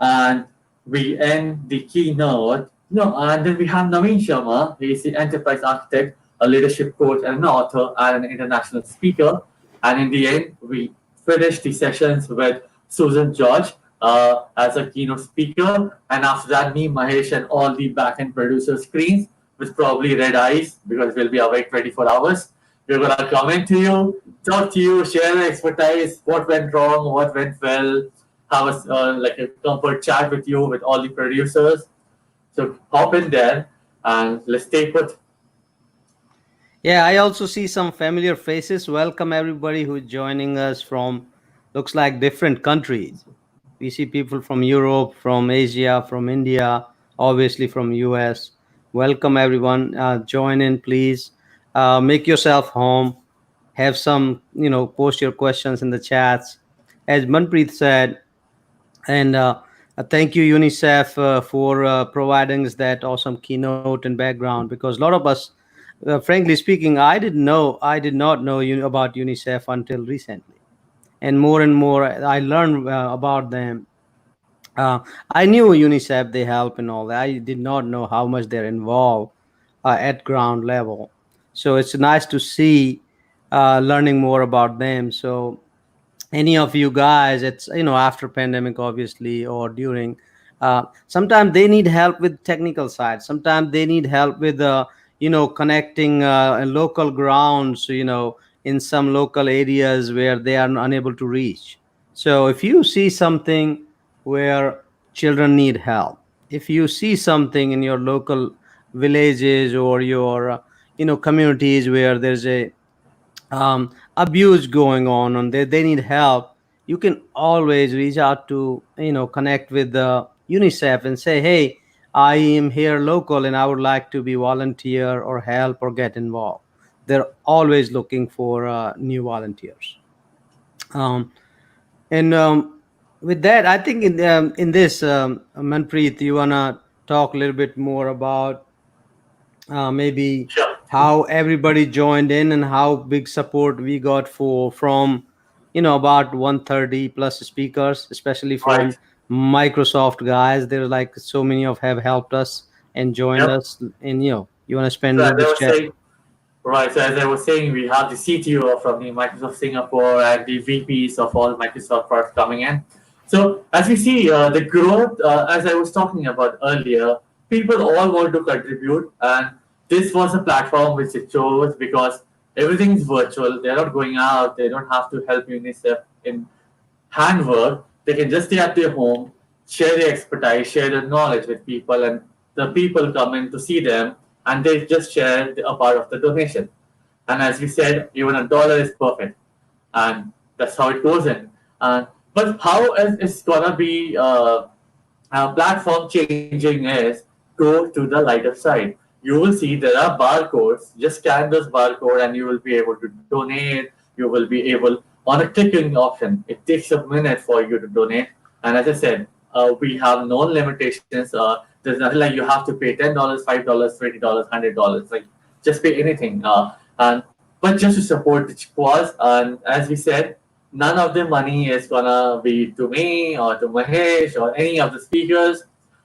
and we end the keynote. No, and then we have Naveen Sharma. He is the enterprise architect, a leadership coach, and an author, and an international speaker. And in the end, we finish the sessions with Susan George as a keynote speaker. And after that, me, Mahesh, and all the back-end producer screens with probably red eyes because we'll be awake 24 hours. We're going to comment to you, talk to you, share the expertise, what went wrong, what went well, have like a comfort chat with you, with all the producers. So hop in there and let's stay put. Yeah, I also see some familiar faces. Welcome everybody who's joining us from looks like different countries. We see people from Europe, from Asia, from India, obviously from US. Welcome everyone. Join in, please. Make yourself home. Have some, post your questions in the chats. As Manpreet said, and thank you UNICEF for providing us that awesome keynote and background, because a lot of us, frankly speaking, I did not know about UNICEF until recently, and more I learned about them. I knew UNICEF, they help and all that. I did not know how much they're involved at ground level. So it's nice to see learning more about them. So any of you guys, it's after pandemic obviously or during, sometimes they need help with technical side, sometimes they need help with connecting local grounds, in some local areas where they are unable to reach. So if you see something where children need help, if you see something in your local villages or your communities where there's a abuse going on and they need help, you can always reach out to connect with the UNICEF and say, hey, I am here local and I would like to be volunteer or help or get involved. They're always looking for new volunteers. And with that, I think in this, Manpreet, you wanna talk a little bit more about maybe Sure. how everybody joined in and how big support we got from about 130 plus speakers, especially Right. from Microsoft guys. There's like so many of have helped us and joined Yep. us, and you want to spend So a as little I bit was chat. saying, right. So as I was saying, we have the CTO from the Microsoft Singapore and the VPs of all Microsoft products coming in. So as we see the growth, as I was talking about earlier, people all want to contribute, and this was a platform which they chose because everything is virtual. They're not going out. They don't have to help UNICEF in handwork. They can just stay at their home, share their expertise, share their knowledge with people, and the people come in to see them, and they just share a part of the donation. And as we said, even $1 is perfect, and that's how it goes in. But how it's gonna be platform changing is go to the Lightup side. You will see there are barcodes. Just scan those barcode, and you will be able to donate. You will be able on a clicking option. It takes a minute for you to donate. And as I said, we have no limitations. There's nothing like you have to pay $10, $5, $20, $100. Like just pay anything. And but just to support the cause. And as we said, none of the money is gonna be to me or to Mahesh or any of the speakers.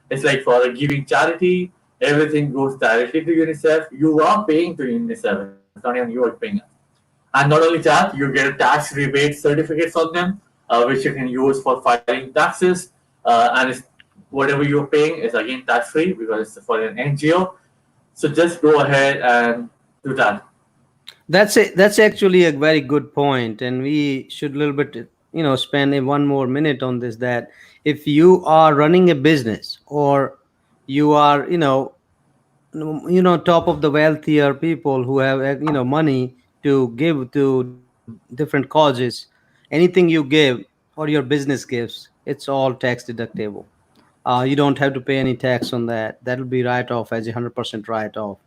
It's like for a giving charity. Everything goes directly to UNICEF. You are paying to UNICEF. It's not even you are paying. And not only that, you get a tax rebate certificate from them, which you can use for filing taxes. And it's, whatever you're paying is again tax free because it's for an NGO. So just go ahead and do that. That's it. That's actually a very good point, and we should a little bit, spend one more minute on this. That if you are running a business or you are, top of the wealthier people who have money to give to different causes. Anything you give or your business gives, it's all tax deductible. You don't have to pay any tax on that. That'll be write off as 100% write off.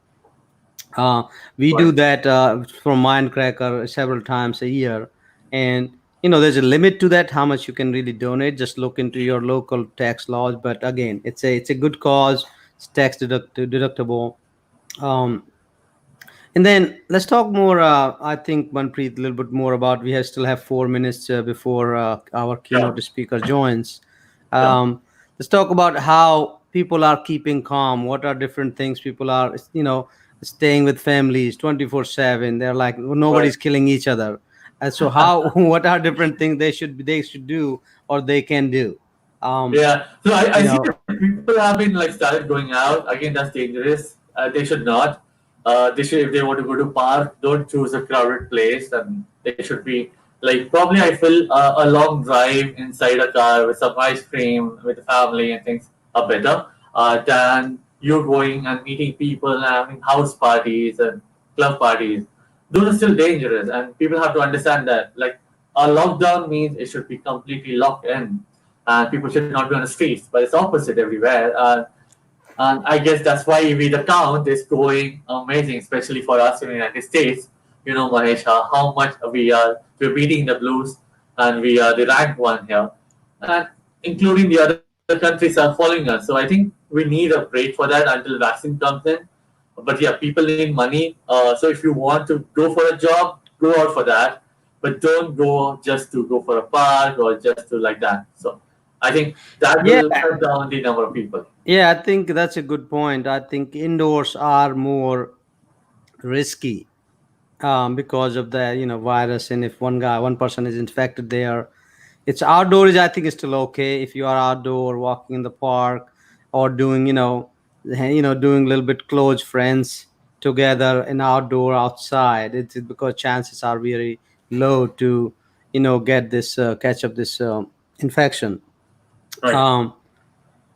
uh, we do Right. that from Mindcracker several times a year, and there's a limit to that, how much you can really donate. Just look into your local tax laws, but again, it's a good cause. It's tax deductible. um, and then let's talk more. I think, Manpreet, a little bit more about. We still have 4 minutes before our Sure. keynote speaker joins. Sure. Let's talk about how people are keeping calm. What are different things people are, staying with families 24/7. They're like, Right. nobody's killing each other. And so, how? What are different things they should do or they can do? Um, Yeah. So I you see know, that people have been like started going out again. That's dangerous. They should not. They should, if they want to go to park, don't choose a crowded place, and they should be like, probably I feel a long drive inside a car with some ice cream with the family and things are better than you going and meeting people and having house parties and club parties. Those are still dangerous, and people have to understand that. Like, a lockdown means it should be completely locked in, and people should not be on the streets. But it's opposite everywhere, and I guess that's why the count is going amazing, especially for us in the United States. You know, Mahesh, how much we're beating the Blues, and we are the ranked one here, and including the other countries are following us. So I think we need a break for that until vaccine comes in. But yeah, people need money. So if you want to go for a job, go out for that, but don't go just to go for a park or just to like that. So I think that yeah, will cut down the number of people. yeah. I think that's a good point. I think indoors are more risky because of the virus, and if one person is infected there. It's outdoors, I think, is still okay. If you are outdoor walking in the park or doing doing a little bit close friends together in outdoor outside, it's because chances are very low to get this catch up this infection. Right.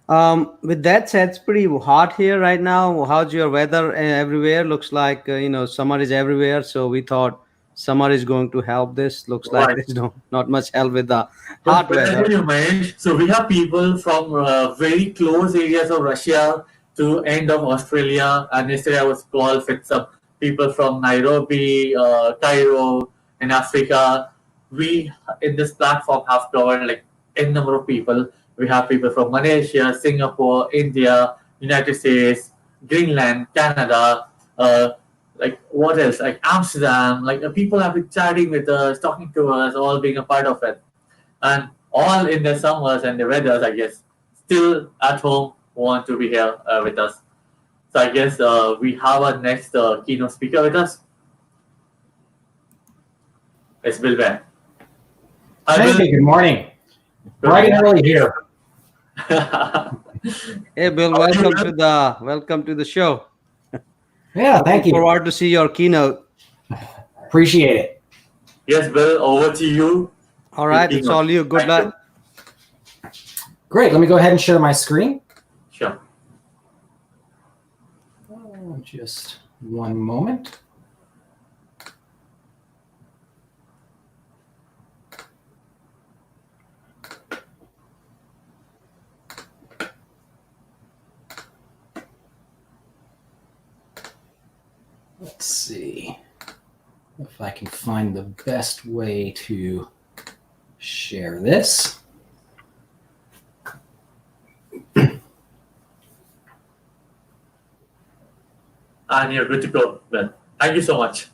um with that said, it's pretty hot here right now. How's your weather everywhere? Looks like summer is everywhere. So we thought summer is going to help. This looks like Right. there's not much help with the hot But I tell weather. you, Mahesh, so we have people from very close areas of Russia to end of Australia. And yesterday I was called with some people from Nairobi, Cairo, in Africa. We in this platform have covered like n number of people. We have people from Malaysia, Singapore, India, United States, Greenland, Canada, like what else? Like Amsterdam. Like people have been chatting with us, talking to us, all being a part of it, and all in the summers and the weathers, I guess, still at home want to be here with us. So I guess we have our next keynote speaker with us. It's Bill Baer. Hi, Hey, Bill. good morning. Bright and early here. Hey, Bill, How are you, welcome to the show. Yeah, thank Looking you. forward to see your keynote. Appreciate it. Yes, Bill, over to you. All right, it's all you. Good Thank luck. Great. Let me go ahead and share my screen. Sure. Just one moment. Let's see if I can find the best way to share this. And you're good to go, Bill. Thank you so much.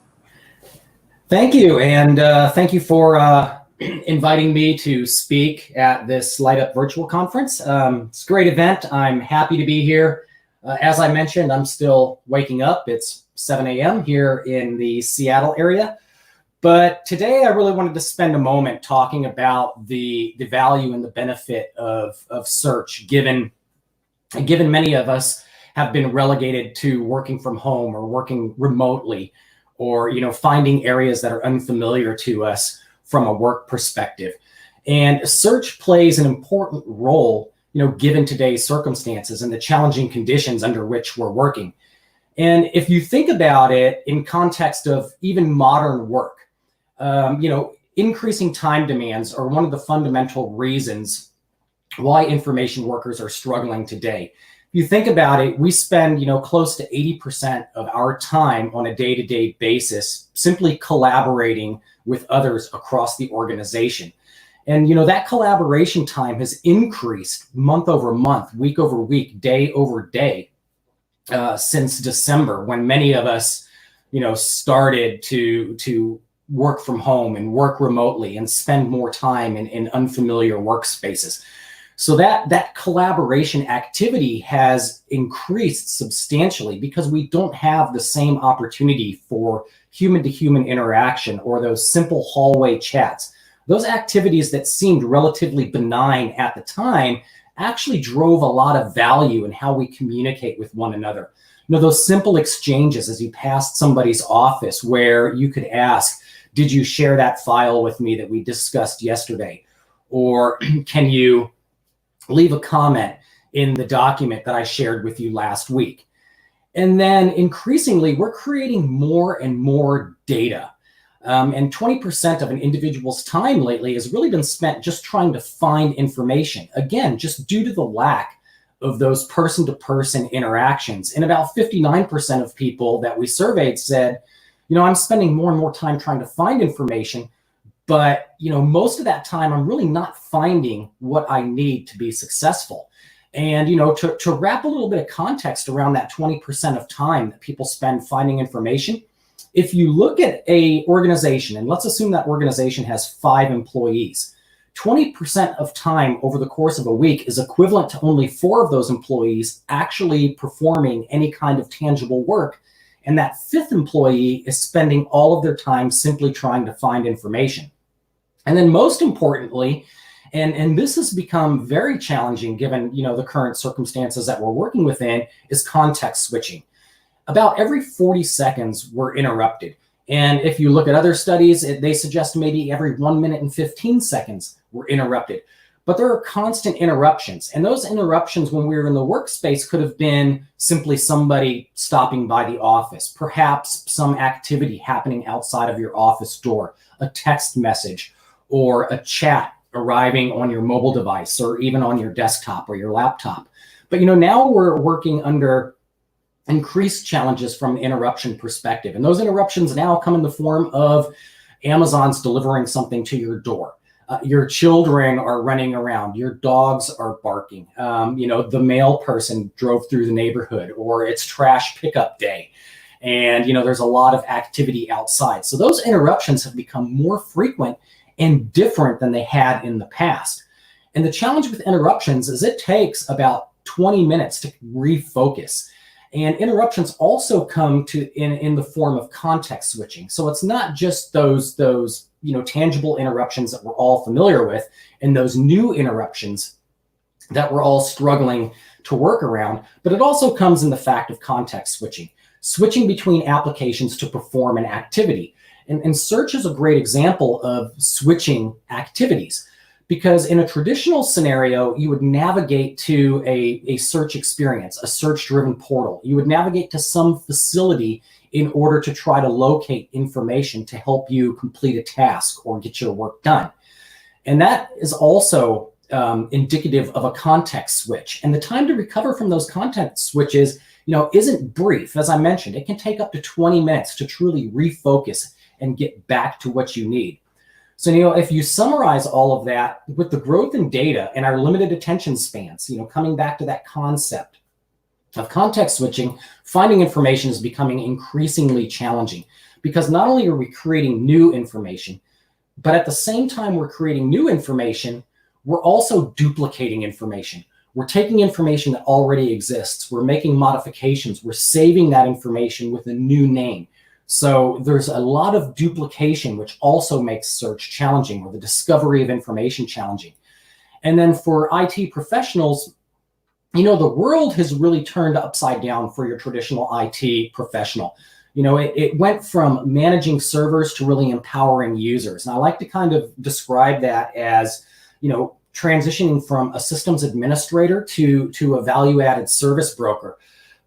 Thank you, and thank you for inviting me to speak at this Lightup Virtual Conference. It's a great event. I'm happy to be here. As I mentioned, I'm still waking up. It's 7 a.m. here in the Seattle area. But today I really wanted to spend a moment talking about the value and the benefit of search, given many of us have been relegated to working from home or working remotely, or finding areas that are unfamiliar to us from a work perspective. And search plays an important role, given today's circumstances and the challenging conditions under which we're working. And if you think about it in context of even modern work, increasing time demands are one of the fundamental reasons why information workers are struggling today. If you think about it, we spend, close to 80% of our time on a day-to-day basis simply collaborating with others across the organization. And, that collaboration time has increased month over month, week over week, day over day since December, when many of us, started to work from home and work remotely and spend more time in unfamiliar workspaces. So that collaboration activity has increased substantially because we don't have the same opportunity for human-to-human interaction or those simple hallway chats. Those activities that seemed relatively benign at the time actually drove a lot of value in how we communicate with one another. Those simple exchanges as you passed somebody's office where you could ask, did you share that file with me that we discussed yesterday? Or can you leave a comment in the document that I shared with you last week? And then increasingly, we're creating more and more data. And 20% of an individual's time lately has really been spent just trying to find information. Again, just due to the lack of those person-to-person interactions. And about 59% of people that we surveyed said, I'm spending more and more time trying to find information, but most of that time I'm really not finding what I need to be successful. And to wrap a little bit of context around that 20% of time that people spend finding information, if you look at a organization, and let's assume that organization has 5 employees, 20% of time over the course of a week is equivalent to only 4 of those employees actually performing any kind of tangible work. And that 5th employee is spending all of their time simply trying to find information. And then most importantly, and this has become very challenging given the current circumstances that we're working within, is context switching. About every 40 seconds, we're interrupted. And if you look at other studies, they suggest maybe every 1 minute and 15 seconds we're interrupted. But there are constant interruptions. And those interruptions when we were in the workspace could have been simply somebody stopping by the office, perhaps some activity happening outside of your office door, a text message, or a chat arriving on your mobile device or even on your desktop or your laptop. But now we're working under increased challenges from an interruption perspective. And those interruptions now come in the form of Amazon's delivering something to your door. Your children are running around, your dogs are barking, the mail person drove through the neighborhood, or it's trash pickup day. And, there's a lot of activity outside. So those interruptions have become more frequent and different than they had in the past. And the challenge with interruptions is it takes about 20 minutes to refocus. And interruptions also come in the form of context switching. So it's not just those tangible interruptions that we're all familiar with, and those new interruptions that we're all struggling to work around, but it also comes in the fact of context switching between applications to perform an activity. And search is a great example of switching activities, because in a traditional scenario, you would navigate to a search experience, a search-driven portal. You would navigate to some facility in order to try to locate information to help you complete a task or get your work done. And that is also indicative of a context switch. And the time to recover from those context switches, isn't brief. As I mentioned, it can take up to 20 minutes to truly refocus and get back to what you need. So, if you summarize all of that with the growth in data and our limited attention spans, coming back to that concept of context switching, finding information is becoming increasingly challenging, because not only are we creating new information, but at the same time we're creating new information, we're also duplicating information. We're taking information that already exists. We're making modifications. We're saving that information with a new name. So there's a lot of duplication, which also makes search challenging, or the discovery of information challenging. And then for IT professionals, the world has really turned upside down for your traditional IT professional. It went from managing servers to really empowering users. And I like to kind of describe that as, transitioning from a systems administrator to a value-added service broker.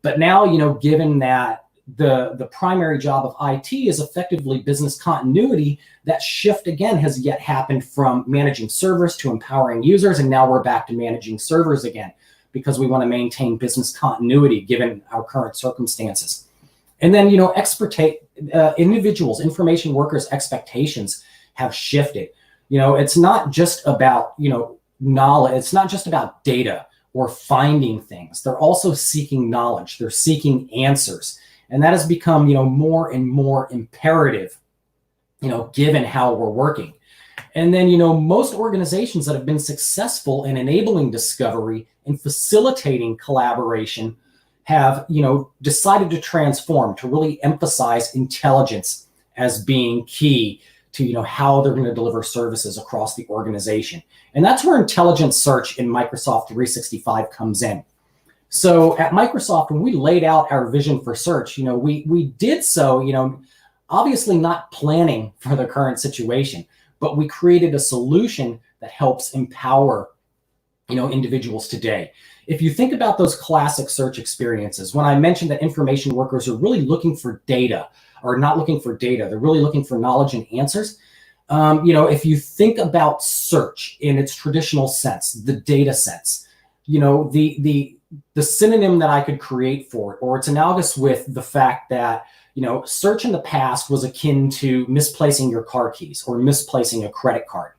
But now, given that the primary job of IT is effectively business continuity, that shift again has yet happened from managing servers to empowering users, and now we're back to managing servers again because we want to maintain business continuity given our current circumstances. And then, individuals, information workers' expectations have shifted. It's not just about, knowledge. It's not just about data or finding things. They're also seeking knowledge. They're seeking answers. And that has become, more and more imperative, given how we're working. And then, most organizations that have been successful in enabling discovery and facilitating collaboration have, decided to transform, to really emphasize intelligence as being key to, how they're going to deliver services across the organization. And that's where intelligent search in Microsoft 365 comes in. So at Microsoft, when we laid out our vision for search, we did so, obviously not planning for the current situation, but we created a solution that helps empower, individuals today. If you think about those classic search experiences, when I mentioned that information workers are really looking for data, or not looking for data, they're really looking for knowledge and answers. If you think about search in its traditional sense, the data sense, the synonym that I could create for it, or it's analogous with the fact that, search in the past was akin to misplacing your car keys or misplacing a credit card.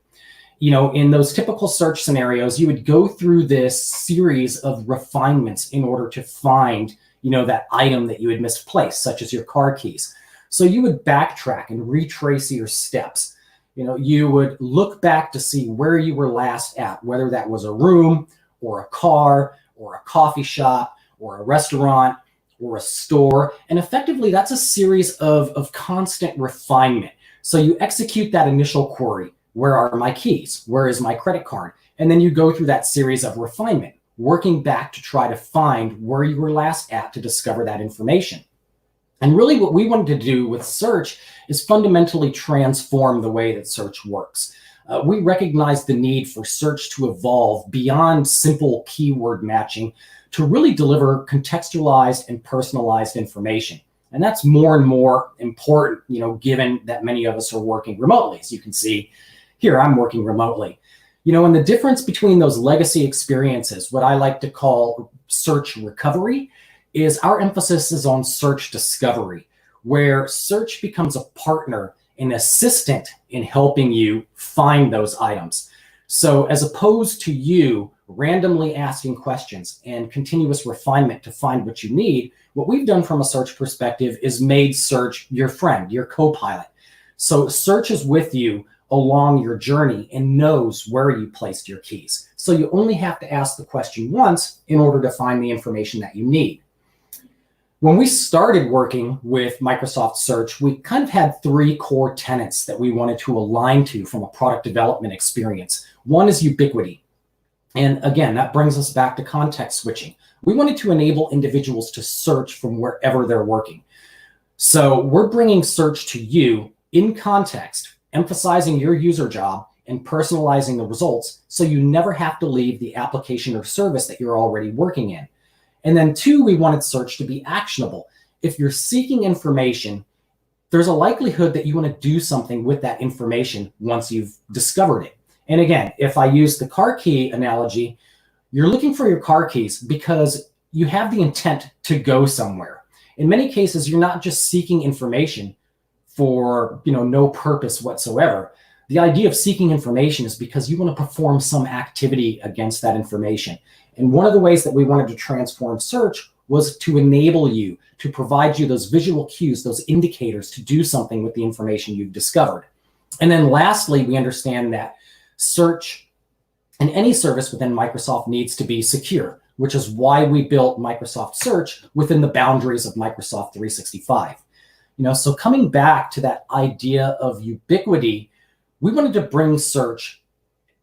In those typical search scenarios, you would go through this series of refinements in order to find, that item that you had misplaced, such as your car keys. So you would backtrack and retrace your steps. You would look back to see where you were last at, whether that was a room or a car or a coffee shop or a restaurant or a store. And effectively, that's a series of constant refinement. So you execute that initial query. Where are my keys? Where is my credit card? And then you go through that series of refinement, working back to try to find where you were last at to discover that information. And really what we wanted to do with search is fundamentally transform the way that search works. We recognize the need for search to evolve beyond simple keyword matching to really deliver contextualized and personalized information. And that's more and more important, given that many of us are working remotely. As you can see here, I'm working remotely. And the difference between those legacy experiences, what I like to call search recovery, is our emphasis is on search discovery, where search becomes a partner, an assistant in helping you find those items. So as opposed to you randomly asking questions and continuous refinement to find what you need, what we've done from a search perspective is made search your friend, your co-pilot. So search is with you along your journey and knows where you placed your keys. So you only have to ask the question once in order to find the information that you need. When we started working with Microsoft Search, we kind of had three core tenets that we wanted to align to from a product development experience. One is ubiquity. And again, that brings us back to context switching. We wanted to enable individuals to search from wherever they're working. So we're bringing search to you in context, emphasizing your user job and personalizing the results so you never have to leave the application or service that you're already working in. And then two, we wanted search to be actionable. If you're seeking information, there's a likelihood that you want to do something with that information once you've discovered it. And again, if I use the car key analogy, you're looking for your car keys because you have the intent to go somewhere. In many cases, you're not just seeking information for no purpose whatsoever. The idea of seeking information is because you want to perform some activity against that information. And one of the ways that we wanted to transform search was to enable you, to provide you those visual cues, those indicators to do something with the information you've discovered. And then lastly, we understand that search and any service within Microsoft needs to be secure, which is why we built Microsoft Search within the boundaries of Microsoft 365. So coming back to that idea of ubiquity, we wanted to bring search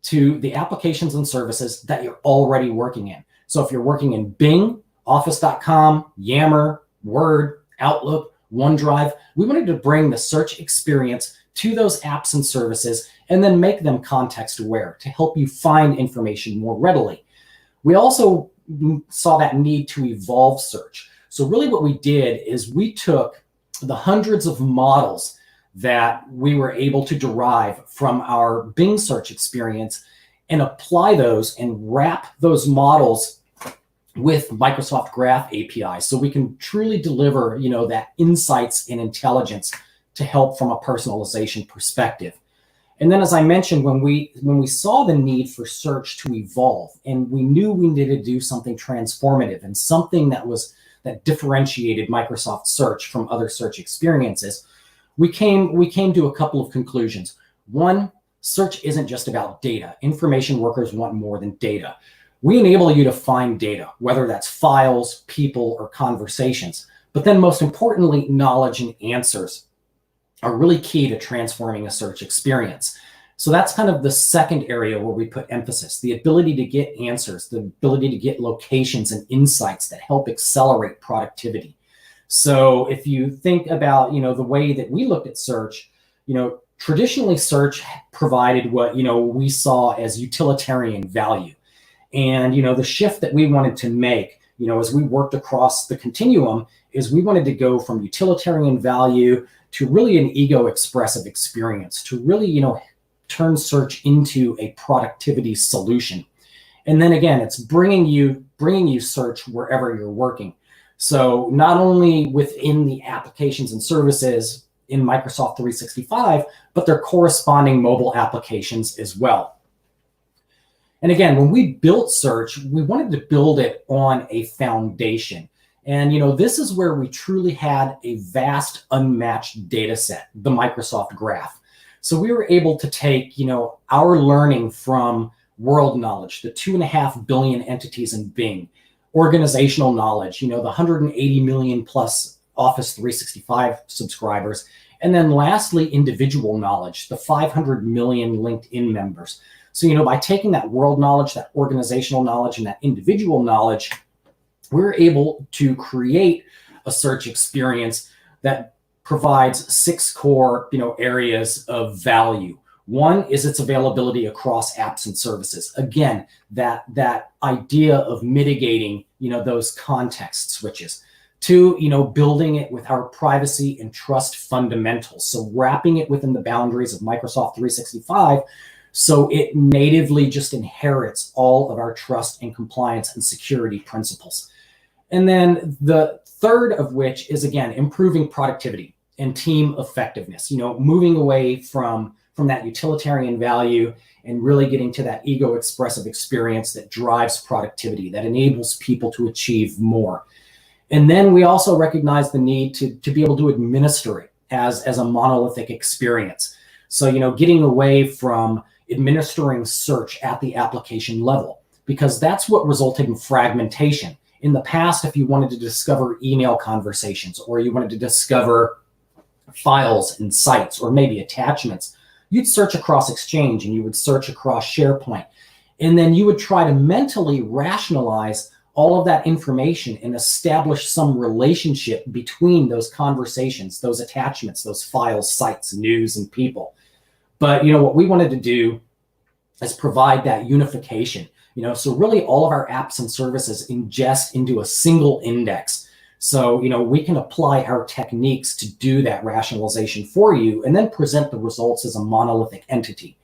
to the applications and services that you're already working in. So if you're working in Bing, Office.com, Yammer, Word, Outlook, OneDrive, we wanted to bring the search experience to those apps and services and then make them context aware to help you find information more readily. We also saw that need to evolve search. So really what we did is we took the hundreds of models that we were able to derive from our Bing search experience and apply those and wrap those models with Microsoft Graph API, so we can truly deliver, that insights and intelligence to help from a personalization perspective. And then, as I mentioned, when we saw the need for search to evolve, and we knew we needed to do something transformative and something that differentiated Microsoft Search from other search experiences, we came to a couple of conclusions. One, search isn't just about data. Information workers want more than data. We enable you to find data, whether that's files, people, or conversations. But then most importantly, knowledge and answers are really key to transforming a search experience. So that's kind of the second area where we put emphasis, the ability to get answers, the ability to get locations and insights that help accelerate productivity. So if you think about, the way that we looked at search, traditionally search provided what, we saw as utilitarian value. And, the shift that we wanted to make, as we worked across the continuum, is we wanted to go from utilitarian value to really an ego expressive experience, to really, turn search into a productivity solution. And then again, it's bringing you search wherever you're working. So not only within the applications and services in Microsoft 365, but their corresponding mobile applications as well. And again, when we built search, we wanted to build it on a foundation. And this is where we truly had a vast unmatched data set, the Microsoft Graph. So we were able to take, our learning from world knowledge, the 2.5 billion entities in Bing, organizational knowledge, the 180 million plus Office 365 subscribers, and then lastly, individual knowledge, the 500 million LinkedIn members. So, by taking that world knowledge, that organizational knowledge, and that individual knowledge, we're able to create a search experience that provides 6 core, areas of value. One is its availability across apps and services. Again, that idea of mitigating, those context switches. 2, building it with our privacy and trust fundamentals. So wrapping it within the boundaries of Microsoft 365, so it natively just inherits all of our trust and compliance and security principles. And then the third of which is, again, improving productivity and team effectiveness, moving away from that utilitarian value and really getting to that ego expressive experience that drives productivity, that enables people to achieve more. And then we also recognize the need to be able to administer it as a monolithic experience. So, getting away from administering search at the application level, because that's what resulted in fragmentation. In the past, if you wanted to discover email conversations, or you wanted to discover files and sites, or maybe attachments, you'd search across Exchange and you would search across SharePoint. And then you would try to mentally rationalize all of that information and establish some relationship between those conversations, those attachments, those files, sites, news, and people. But, what we wanted to do is provide that unification, so really all of our apps and services ingest into a single index. So, we can apply our techniques to do that rationalization for you and then present the results as a monolithic entity.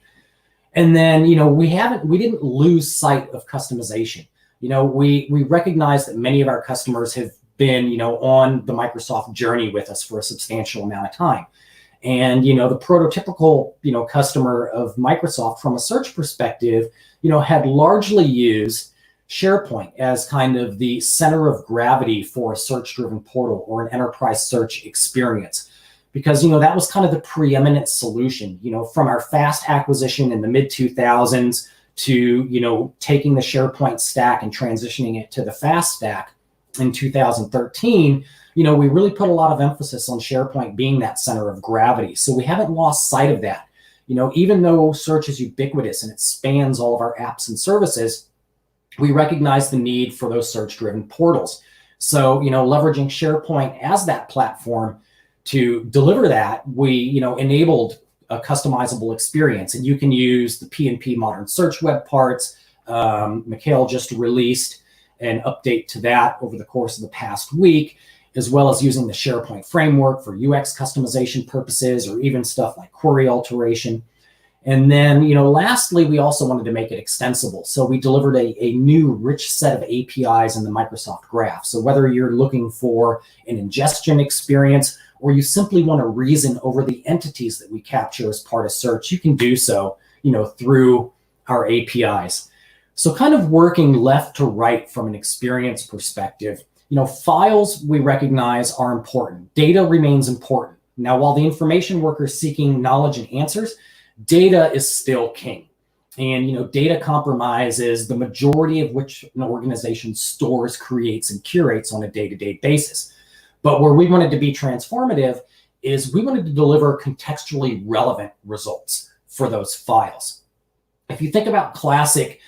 And then, we didn't lose sight of customization. We recognize that many of our customers have been, on the Microsoft journey with us for a substantial amount of time. And, the prototypical, customer of Microsoft from a search perspective, had largely used SharePoint as kind of the center of gravity for a search-driven portal or an enterprise search experience. Because, that was kind of the preeminent solution, from our fast acquisition in the mid-2000s to, taking the SharePoint stack and transitioning it to the fast stack in 2013. We really put a lot of emphasis on SharePoint being that center of gravity. So we haven't lost sight of that. Even though search is ubiquitous and it spans all of our apps and services, we recognize the need for those search-driven portals. So, leveraging SharePoint as that platform to deliver that, we, enabled a customizable experience. And you can use the P&P Modern Search Web Parts, Mikhail just released, an update to that over the course of the past week, as well as using the SharePoint framework for UX customization purposes, or even stuff like query alteration. And then, lastly, we also wanted to make it extensible. So we delivered a new rich set of APIs in the Microsoft Graph. So whether you're looking for an ingestion experience, or you simply want to reason over the entities that we capture as part of search, you can do so, through our APIs. So kind of working left to right from an experience perspective, files we recognize are important. Data remains important. Now, while the information worker is seeking knowledge and answers, data is still king. And, data compromises the majority of which an organization stores, creates, and curates on a day-to-day basis. But where we wanted to be transformative is we wanted to deliver contextually relevant results for those files. If you think about classic,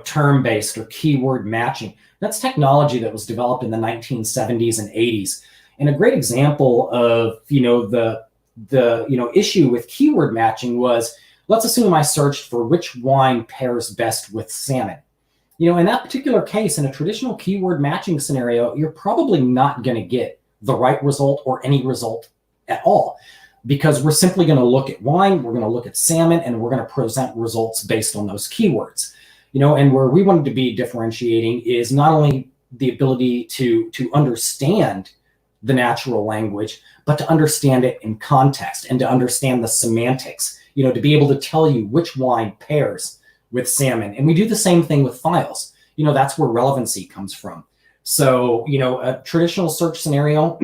term-based or keyword matching, that's technology that was developed in the 1970s and 80s. And a great example of, the issue with keyword matching was, let's assume I searched for which wine pairs best with salmon. In that particular case, in a traditional keyword matching scenario, you're probably not going to get the right result or any result at all, because we're simply going to look at wine, we're going to look at salmon, and we're going to present results based on those keywords. And where we wanted to be differentiating is not only the ability to understand the natural language, but to understand it in context and to understand the semantics, to be able to tell you which wine pairs with salmon. And we do the same thing with files. That's where relevancy comes from. So, a traditional search scenario,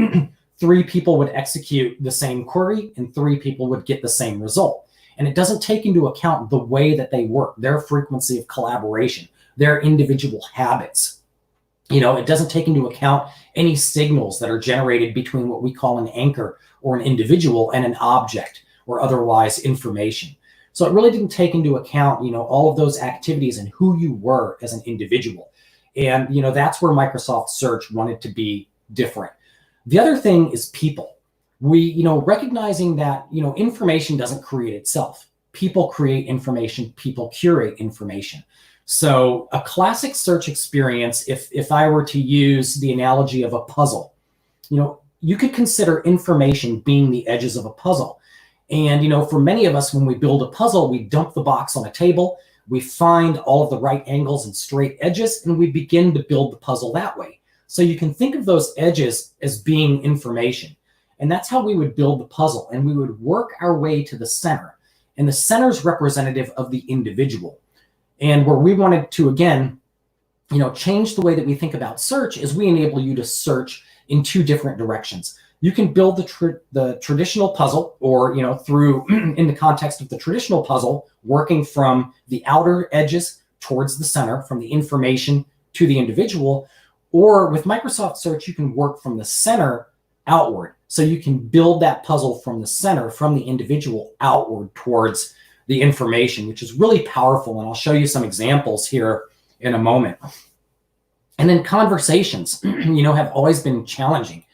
3 people would execute the same query and 3 people would get the same result. And it doesn't take into account the way that they work, their frequency of collaboration, their individual habits. It doesn't take into account any signals that are generated between what we call an anchor or an individual and an object or otherwise information. So it really didn't take into account, all of those activities and who you were as an individual. And, that's where Microsoft Search wanted to be different. The other thing is people. We, recognizing that, information doesn't create itself. People create information, people curate information. So a classic search experience, if I were to use the analogy of a puzzle, you could consider information being the edges of a puzzle. And, for many of us, when we build a puzzle, we dump the box on a table, we find all of the right angles and straight edges, and we begin to build the puzzle that way. So you can think of those edges as being information. And that's how we would build the puzzle. And we would work our way to the center. And the center is representative of the individual. And where we wanted to, again, change the way that we think about search is we enable you to search in 2 different directions. You can build the traditional puzzle, or, through, in the context of the traditional puzzle, working from the outer edges towards the center, from the information to the individual. Or with Microsoft Search, you can work from the center outward. So you can build that puzzle from the center, from the individual outward towards the information, which is really powerful. And I'll show you some examples here in a moment. And then conversations, have always been challenging,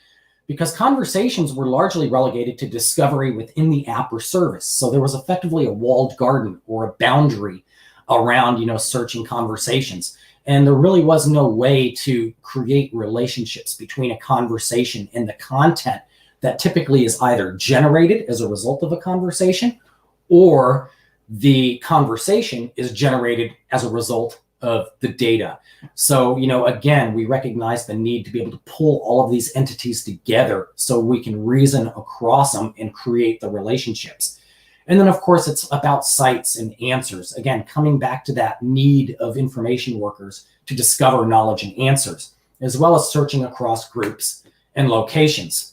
because conversations were largely relegated to discovery within the app or service. So there was effectively a walled garden or a boundary around, searching conversations. And there really was no way to create relationships between a conversation and the content that typically is either generated as a result of a conversation, or the conversation is generated as a result of the data. So, again, we recognize the need to be able to pull all of these entities together so we can reason across them and create the relationships. And then, of course, it's about sites and answers. Again, coming back to that need of information workers to discover knowledge and answers, as well as searching across groups and locations.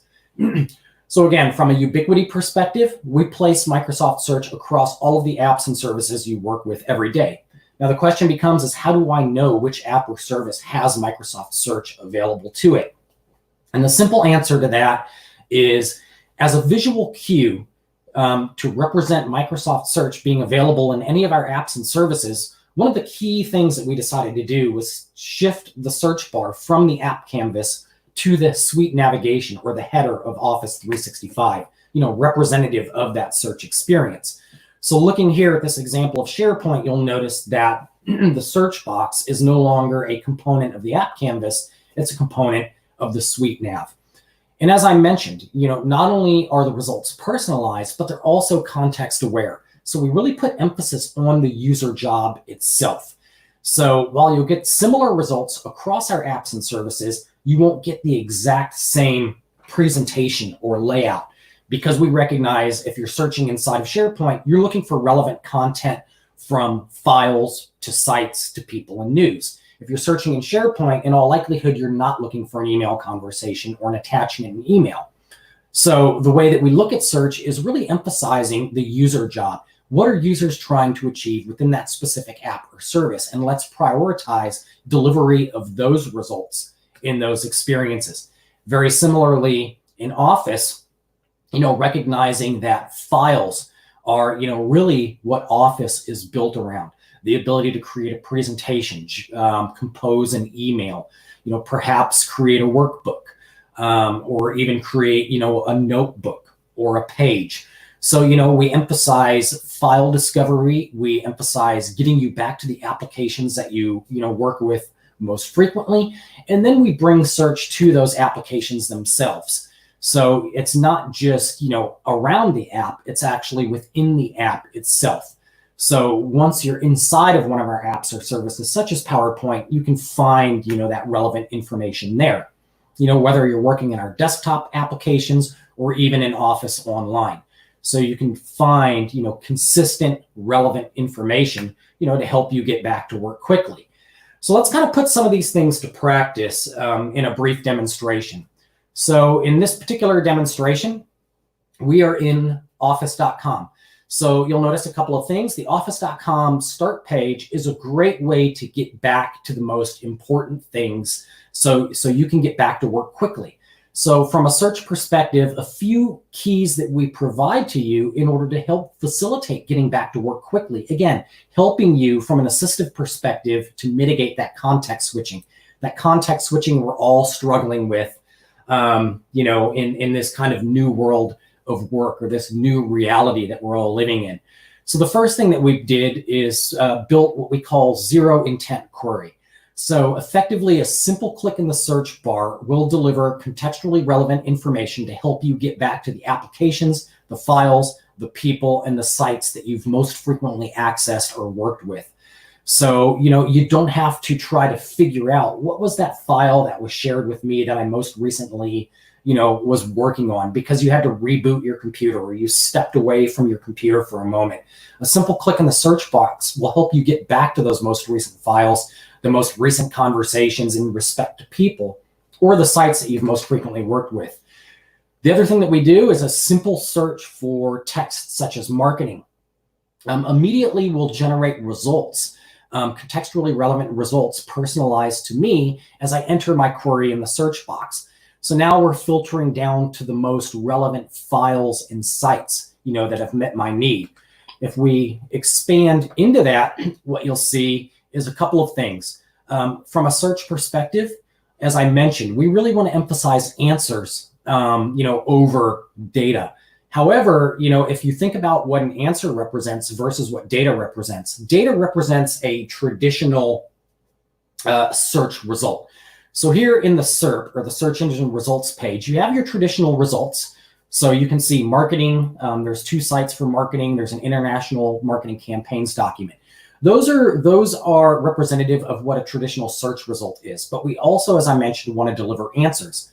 So again, from a ubiquity perspective, we place Microsoft Search across all of the apps and services you work with every day. Now, the question becomes is, how do I know which app or service has Microsoft Search available to it? And the simple answer to that is, as a visual cue to represent Microsoft Search being available in any of our apps and services, one of the key things that we decided to do was shift the search bar from the app canvas to the suite navigation, or the header of Office 365, representative of that search experience. So looking here at this example of SharePoint, you'll notice that the search box is no longer a component of the app canvas, it's a component of the suite nav. And as I mentioned, not only are the results personalized, but they're also context aware. So we really put emphasis on the user job itself. So while you'll get similar results across our apps and services, you won't get the exact same presentation or layout, because we recognize if you're searching inside of SharePoint, you're looking for relevant content from files to sites to people and news. If you're searching in SharePoint, in all likelihood, you're not looking for an email conversation or an attachment in an email. So the way that we look at search is really emphasizing the user job. What are users trying to achieve within that specific app or service? And let's prioritize delivery of those results in those experiences. Very similarly, in Office, recognizing that files are, really what Office is built around. The ability to create a presentation, compose an email, perhaps create a workbook, or even create, a notebook or a page. So, we emphasize file discovery. We emphasize getting you back to the applications that you, work with most frequently. And then we bring search to those applications themselves. So it's not just, around the app, it's actually within the app itself. So once you're inside of one of our apps or services, such as PowerPoint, you can find, that relevant information there, whether you're working in our desktop applications or even in Office online. So you can find, consistent, relevant information, to help you get back to work quickly. So let's kind of put some of these things to practice in a brief demonstration. So in this particular demonstration, we are in office.com. So you'll notice a couple of things. The office.com start page is a great way to get back to the most important things so you can get back to work quickly. So from a search perspective, a few keys that we provide to you in order to help facilitate getting back to work quickly. Again, helping you from an assistive perspective to mitigate that context switching. That context switching we're all struggling with, in this kind of new world of work, or this new reality that we're all living in. So the first thing that we did is built what we call zero intent query. So effectively, a simple click in the search bar will deliver contextually relevant information to help you get back to the applications, the files, the people, and the sites that you've most frequently accessed or worked with. So, you don't have to try to figure out what was that file that was shared with me that I most recently, was working on, because you had to reboot your computer or you stepped away from your computer for a moment. A simple click in the search box will help you get back to those most recent files, the most recent conversations in respect to people, or the sites that you've most frequently worked with. The other thing that we do is a simple search for text such as marketing. Immediately will generate results, contextually relevant results personalized to me as I enter my query in the search box. So now we're filtering down to the most relevant files and sites, that have met my need. If we expand into that, what you'll see is a couple of things. From a search perspective, as I mentioned, we really want to emphasize answers, over data. However, if you think about what an answer represents versus what data represents a traditional search result. So here in the SERP, or the search engine results page, you have your traditional results. So you can see marketing. There's 2 sites for marketing. There's an international marketing campaigns document. Those are representative of what a traditional search result is. But we also, as I mentioned, want to deliver answers.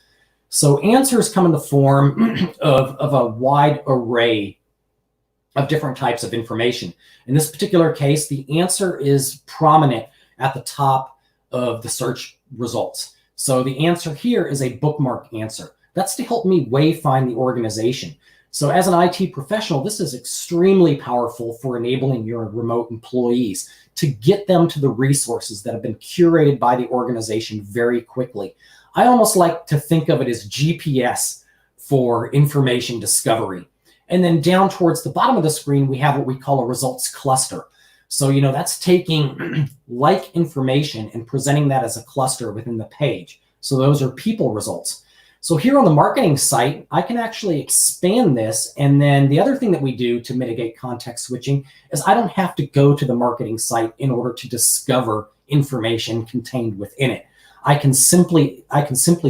So answers come in the form of a wide array of different types of information. In this particular case, the answer is prominent at the top of the search results. So the answer here is a bookmark answer. That's to help me wayfind the organization. So as an IT professional, this is extremely powerful for enabling your remote employees to get them to the resources that have been curated by the organization very quickly. I almost like to think of it as GPS for information discovery. And then down towards the bottom of the screen, we have what we call a results cluster. So, that's taking like information and presenting that as a cluster within the page. So those are people results. So here on the marketing site, I can actually expand this. And then the other thing that we do to mitigate context switching is I don't have to go to the marketing site in order to discover information contained within it. I can simply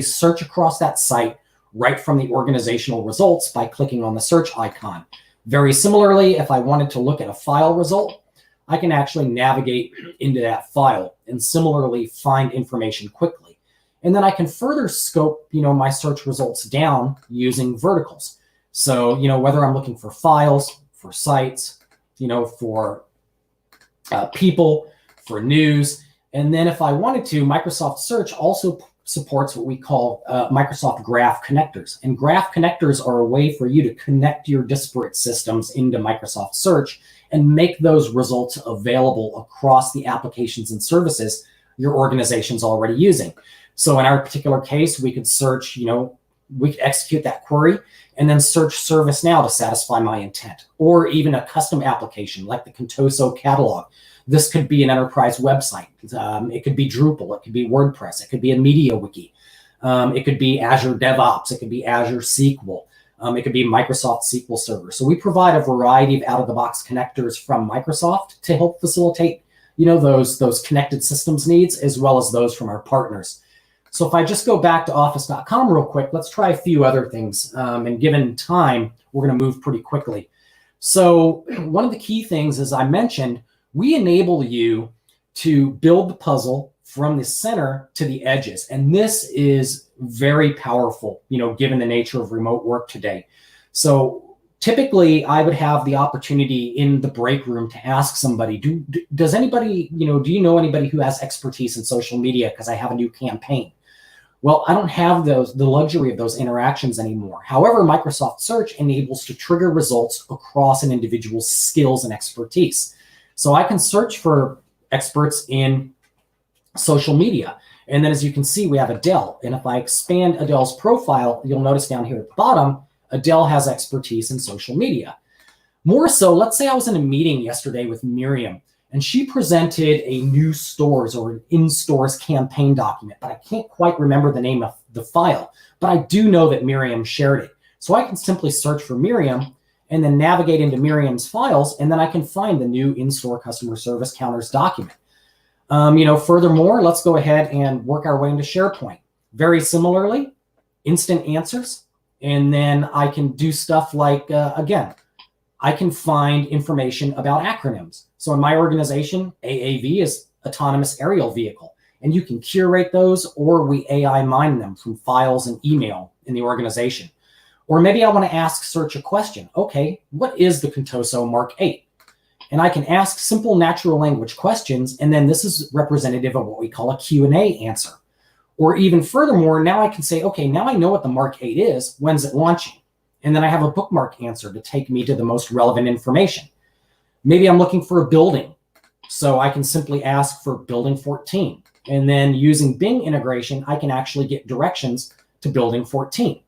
search across that site right from the organizational results by clicking on the search icon. Very similarly, if I wanted to look at a file result, I can actually navigate into that file and similarly find information quickly. And then I can further scope, my search results down using verticals. So, whether I'm looking for files, for sites, for people, for news. And then if I wanted to, Microsoft Search also supports what we call Microsoft Graph Connectors. And Graph Connectors are a way for you to connect your disparate systems into Microsoft Search and make those results available across the applications and services your organization's already using. So in our particular case, we could search, we could execute that query and then search ServiceNow to satisfy my intent, or even a custom application like the Contoso catalog. This could be an enterprise website. It could be Drupal. It could be WordPress. It could be a media wiki. It could be Azure DevOps. It could be Azure SQL. It could be Microsoft SQL Server. So we provide a variety of out-of-the-box connectors from Microsoft to help facilitate, those connected systems needs, as well as those from our partners. So if I just go back to office.com real quick, let's try a few other things. And given time, we're going to move pretty quickly. So one of the key things, as I mentioned, we enable you to build the puzzle from the center to the edges. And this is very powerful, given the nature of remote work today. So typically I would have the opportunity in the break room to ask somebody, does anybody, do you know anybody who has expertise in social media? Because I have a new campaign. Well, I don't have the luxury of those interactions anymore. However, Microsoft Search enables to trigger results across an individual's skills and expertise. So I can search for experts in social media. And then as you can see, we have Adele. And if I expand Adele's profile, you'll notice down here at the bottom, Adele has expertise in social media. More so, let's say I was in a meeting yesterday with Miriam, and she presented a new stores or an in-stores campaign document, but I can't quite remember the name of the file, but I do know that Miriam shared it. So I can simply search for Miriam and then navigate into Miriam's files, and then I can find the new in-store customer service counters document. Furthermore, let's go ahead and work our way into SharePoint. Very similarly, instant answers, and then I can do stuff like, again, I can find information about acronyms. So in my organization, AAV is Autonomous Aerial Vehicle, and you can curate those, or we AI mine them from files and email in the organization. Or maybe I want to ask Search a question. Okay, what is the Contoso Mark 8? And I can ask simple natural language questions, and then this is representative of what we call a Q&A answer. Or even furthermore, now I can say, okay, now I know what the Mark 8 is. When's it launching? And then I have a bookmark answer to take me to the most relevant information. Maybe I'm looking for a building. So I can simply ask for building 14. And then using Bing integration, I can actually get directions to building 14.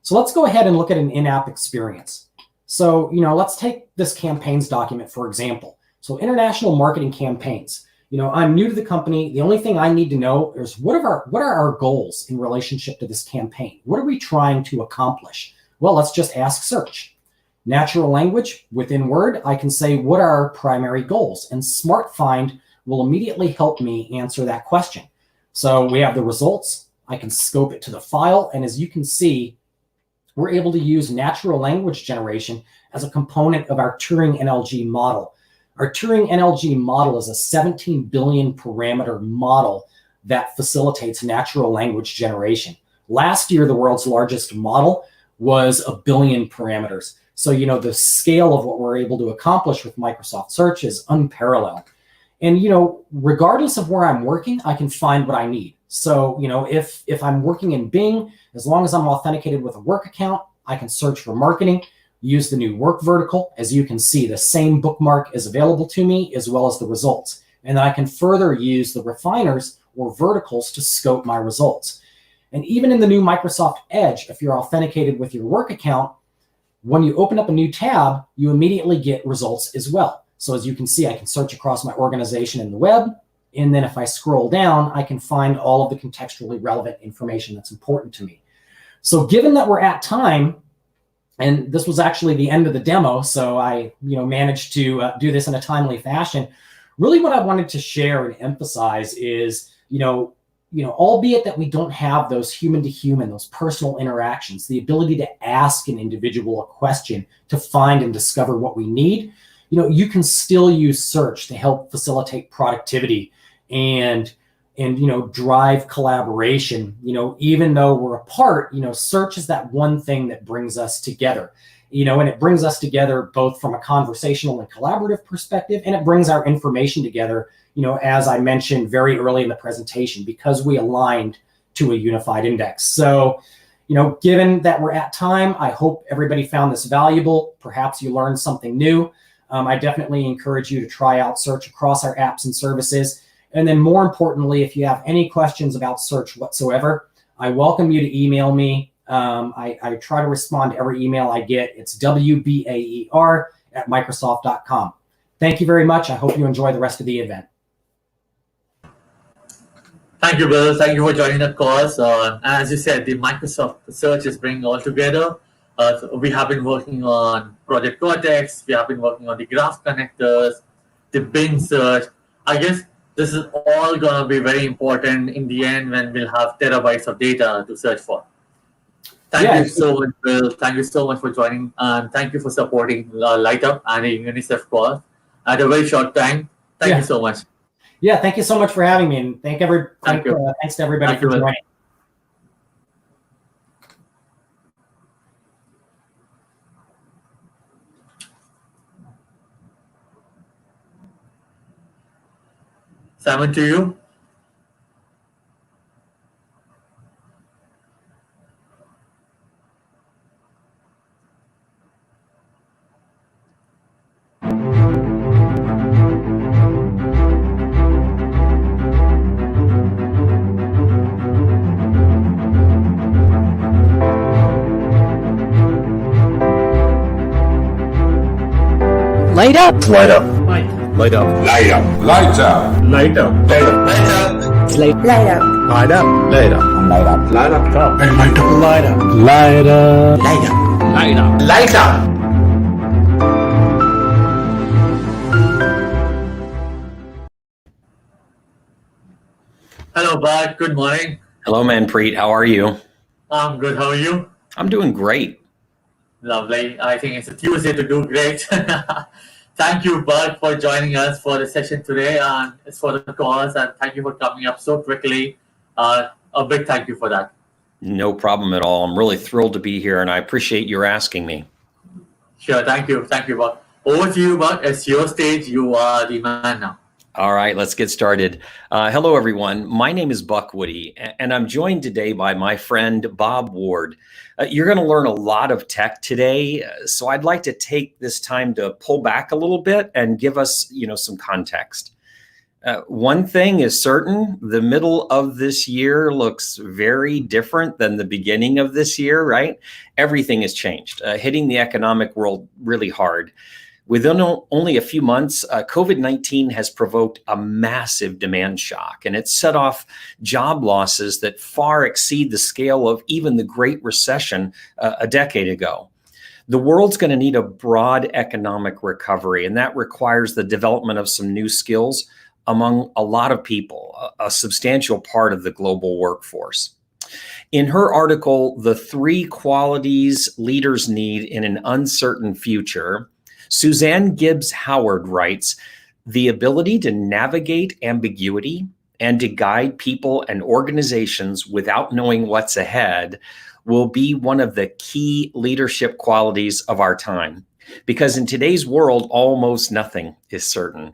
So let's go ahead and look at an in-app experience. So, let's take this campaigns document, for example. So international marketing campaigns. I'm new to the company. The only thing I need to know is what are our goals in relationship to this campaign? What are we trying to accomplish? Well, let's just ask Search. Natural language within Word, I can say, what are our primary goals? And Smart Find will immediately help me answer that question. So we have the results. I can scope it to the file. And as you can see, we're able to use natural language generation as a component of our Turing NLG model. Our Turing NLG model is a 17 billion parameter model that facilitates natural language generation. Last year, the world's largest model was 1 billion parameters. So, the scale of what we're able to accomplish with Microsoft Search is unparalleled. And, regardless of where I'm working, I can find what I need. So, if I'm working in Bing, as long as I'm authenticated with a work account, I can search for marketing, use the new work vertical. As you can see, the same bookmark is available to me as well as the results. And then I can further use the refiners or verticals to scope my results. And even in the new Microsoft Edge, if you're authenticated with your work account, when you open up a new tab, you immediately get results as well. So as you can see, I can search across my organization in the web. And then if I scroll down, I can find all of the contextually relevant information that's important to me. So given that we're at time, and this was actually the end of the demo, so I managed to do this in a timely fashion. Really what I wanted to share and emphasize is, albeit that we don't have those human to human, those personal interactions, the ability to ask an individual a question to find and discover what we need, you can still use search to help facilitate productivity and drive collaboration. Even though we're apart, search is that one thing that brings us together. And it brings us together both from a conversational and collaborative perspective, and it brings our information together, as I mentioned very early in the presentation, because we aligned to a unified index. So, given that we're at time, I hope everybody found this valuable. Perhaps you learned something new. I definitely encourage you to try out search across our apps and services. And then more importantly, if you have any questions about search whatsoever, I welcome you to email me. I try to respond to every email I get. It's wbaer@microsoft.com. Thank you very much. I hope you enjoy the rest of the event. Thank you, Bill. Thank you for joining the course. As you said, the Microsoft Search is bringing all together. So we have been working on Project Cortex. We have been working on the graph connectors, the Bing search. I guess this is all going to be very important in the end when we'll have terabytes of data to search for. Thank you so much, Bill. Thank you so much for joining, and thank you for supporting Lightup and the UNICEF course at a very short time. Thank you so much. Yeah, thank you so much for having me, and thanks to everybody for joining. Simon, to you. Light up. Light up. Light up. Light up. Light up. Light up. Light up. Light up. Light up. Light up. Light up. Light up. And light up. Light up. Light up. Light up. Light up. Light up. Hello, Baer. Good morning. Hello, Manpreet. How are you? I'm good. How are you? I'm doing great. Lovely. I think it's a Tuesday to do great. Thank you, Baer, for joining us for the session today and for the course. And thank you for coming up so quickly. A big thank you for that. No problem at all. I'm really thrilled to be here, and I appreciate your asking me. Sure. Thank you. Thank you, Baer. Over to you, Baer. It's your stage. You are the man now. All right, let's get started. Hello, everyone. My name is Buck Woody, and I'm joined today by my friend, Bob Ward. You're going to learn a lot of tech today, so I'd like to take this time to pull back a little bit and give us, some context. One thing is certain, the middle of this year looks very different than the beginning of this year, right? Everything has changed, hitting the economic world really hard. Within only a few months, COVID-19 has provoked a massive demand shock, and it's set off job losses that far exceed the scale of even the Great Recession a decade ago. The world's going to need a broad economic recovery, and that requires the development of some new skills among a lot of people, a substantial part of the global workforce. In her article, The 3 Qualities Leaders Need in an Uncertain Future, Suzanne Gibbs Howard writes, the ability to navigate ambiguity and to guide people and organizations without knowing what's ahead will be one of the key leadership qualities of our time. Because in today's world, almost nothing is certain.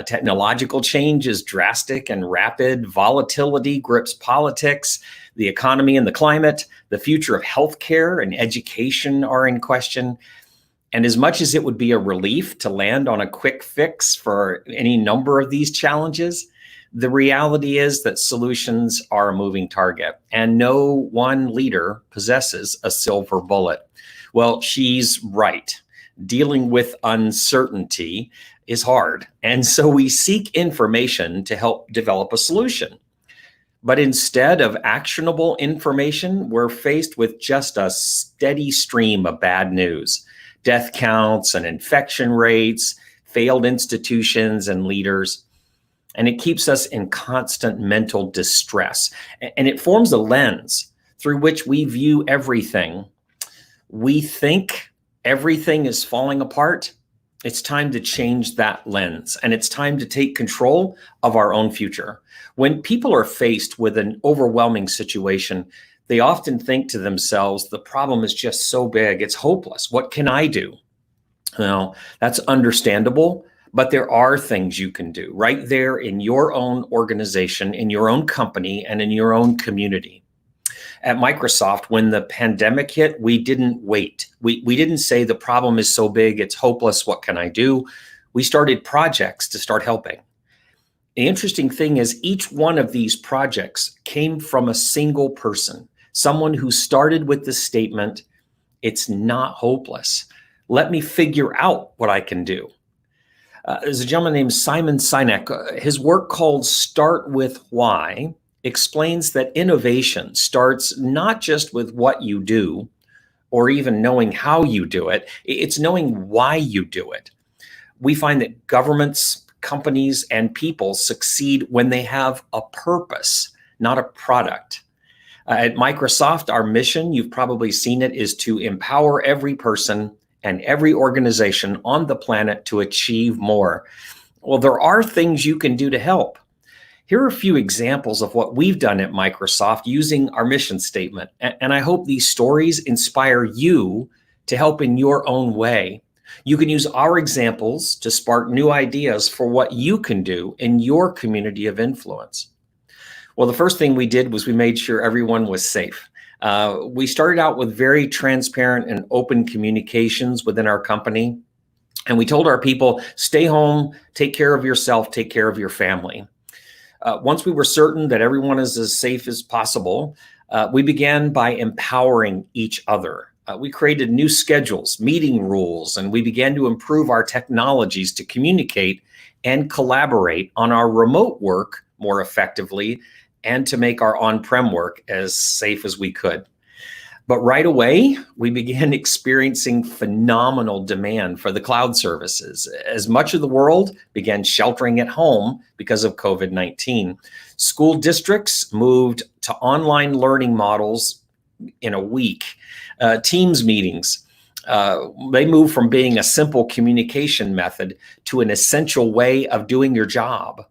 Technological change is drastic and rapid. Volatility grips politics, the economy and the climate. The future of healthcare and education are in question. And as much as it would be a relief to land on a quick fix for any number of these challenges, the reality is that solutions are a moving target, and no one leader possesses a silver bullet. Well, she's right. Dealing with uncertainty is hard, and so we seek information to help develop a solution. But instead of actionable information, we're faced with just a steady stream of bad news, death counts and infection rates, failed institutions and leaders. And it keeps us in constant mental distress. And it forms a lens through which we view everything. We think everything is falling apart. It's time to change that lens, and it's time to take control of our own future. When people are faced with an overwhelming situation, they often think to themselves, the problem is just so big, it's hopeless. What can I do? Now, that's understandable, but there are things you can do right there in your own organization, in your own company, and in your own community. At Microsoft, when the pandemic hit, we didn't wait. We didn't say the problem is so big, it's hopeless, what can I do? We started projects to start helping. The interesting thing is each one of these projects came from a single person, someone who started with the statement, it's not hopeless. Let me figure out what I can do. There's a gentleman named Simon Sinek. His work called Start With Why explains that innovation starts not just with what you do or even knowing how you do it, it's knowing why you do it. We find that governments, companies, and people succeed when they have a purpose, not a product. At Microsoft, our mission, you've probably seen it, is to empower every person and every organization on the planet to achieve more. Well, there are things you can do to help. Here are a few examples of what we've done at Microsoft using our mission statement. And I hope these stories inspire you to help in your own way. You can use our examples to spark new ideas for what you can do in your community of influence. Well, the first thing we did was we made sure everyone was safe. We started out with very transparent and open communications within our company. And we told our people, stay home, take care of yourself, take care of your family. Once we were certain that everyone is as safe as possible, we began by empowering each other. We created new schedules, meeting rules, and we began to improve our technologies to communicate and collaborate on our remote work more effectively and to make our on-prem work as safe as we could. But right away, we began experiencing phenomenal demand for the cloud services as much of the world began sheltering at home because of COVID-19. School districts moved to online learning models in a week. Teams meetings, they moved from being a simple communication method to an essential way of doing your job.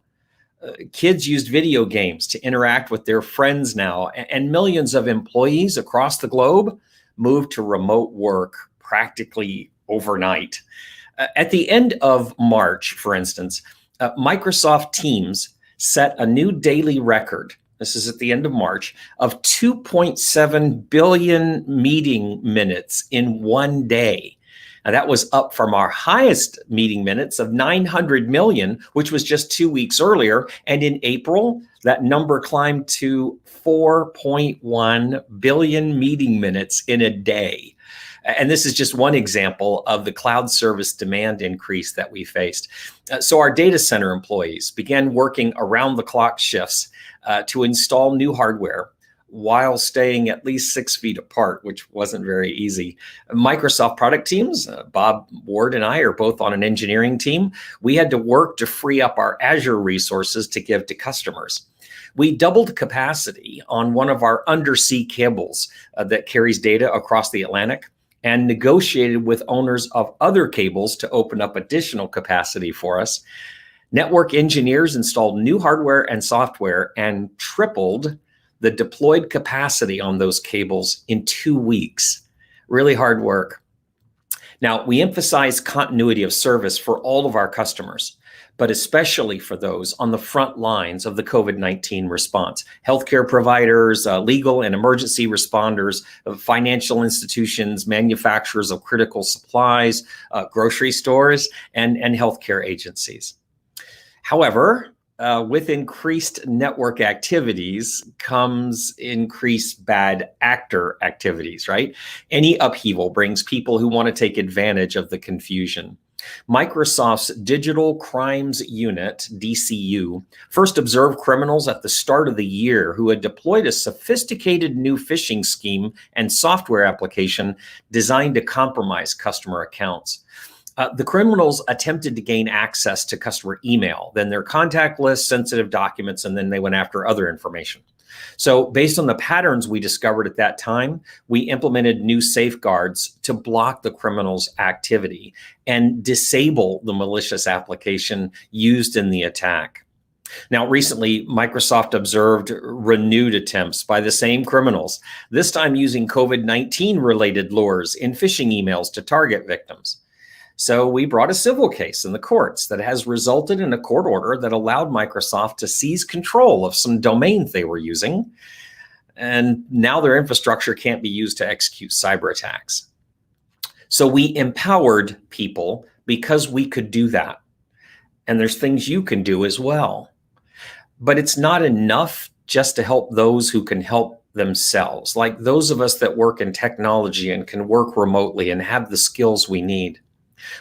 Kids used video games to interact with their friends now, and millions of employees across the globe moved to remote work practically overnight. At the end of March, for instance, Microsoft Teams set a new daily record. This is at the end of March, of 2.7 billion meeting minutes in one day. Now, that was up from our highest meeting minutes of 900 million, which was just 2 weeks earlier. And in April, that number climbed to 4.1 billion meeting minutes in a day. And this is just one example of the cloud service demand increase that we faced. So our data center employees began working around the clock shifts to install new hardware while staying at least 6 feet apart, which wasn't very easy. Microsoft product teams, Bob Ward and I are both on an engineering team. We had to work to free up our Azure resources to give to customers. We doubled capacity on one of our undersea cables that carries data across the Atlantic and negotiated with owners of other cables to open up additional capacity for us. Network engineers installed new hardware and software and tripled the deployed capacity on those cables in 2 weeks. Really hard work. Now, we emphasize continuity of service for all of our customers, but especially for those on the front lines of the COVID-19 response. Healthcare providers, legal and emergency responders, financial institutions, manufacturers of critical supplies, grocery stores, and healthcare agencies. However, with increased network activities comes increased bad actor activities, right? Any upheaval brings people who want to take advantage of the confusion. Microsoft's Digital Crimes Unit, DCU, first observed criminals at the start of the year who had deployed a sophisticated new phishing scheme and software application designed to compromise customer accounts. The criminals attempted to gain access to customer email, then their contact list, sensitive documents, and then they went after other information. So based on the patterns we discovered at that time, we implemented new safeguards to block the criminals' activity and disable the malicious application used in the attack. Now, recently, Microsoft observed renewed attempts by the same criminals, this time using COVID-19 related lures in phishing emails to target victims. So we brought a civil case in the courts that has resulted in a court order that allowed Microsoft to seize control of some domains they were using. And now their infrastructure can't be used to execute cyber attacks. So we empowered people because we could do that. And there's things you can do as well. But it's not enough just to help those who can help themselves, like those of us that work in technology and can work remotely and have the skills we need.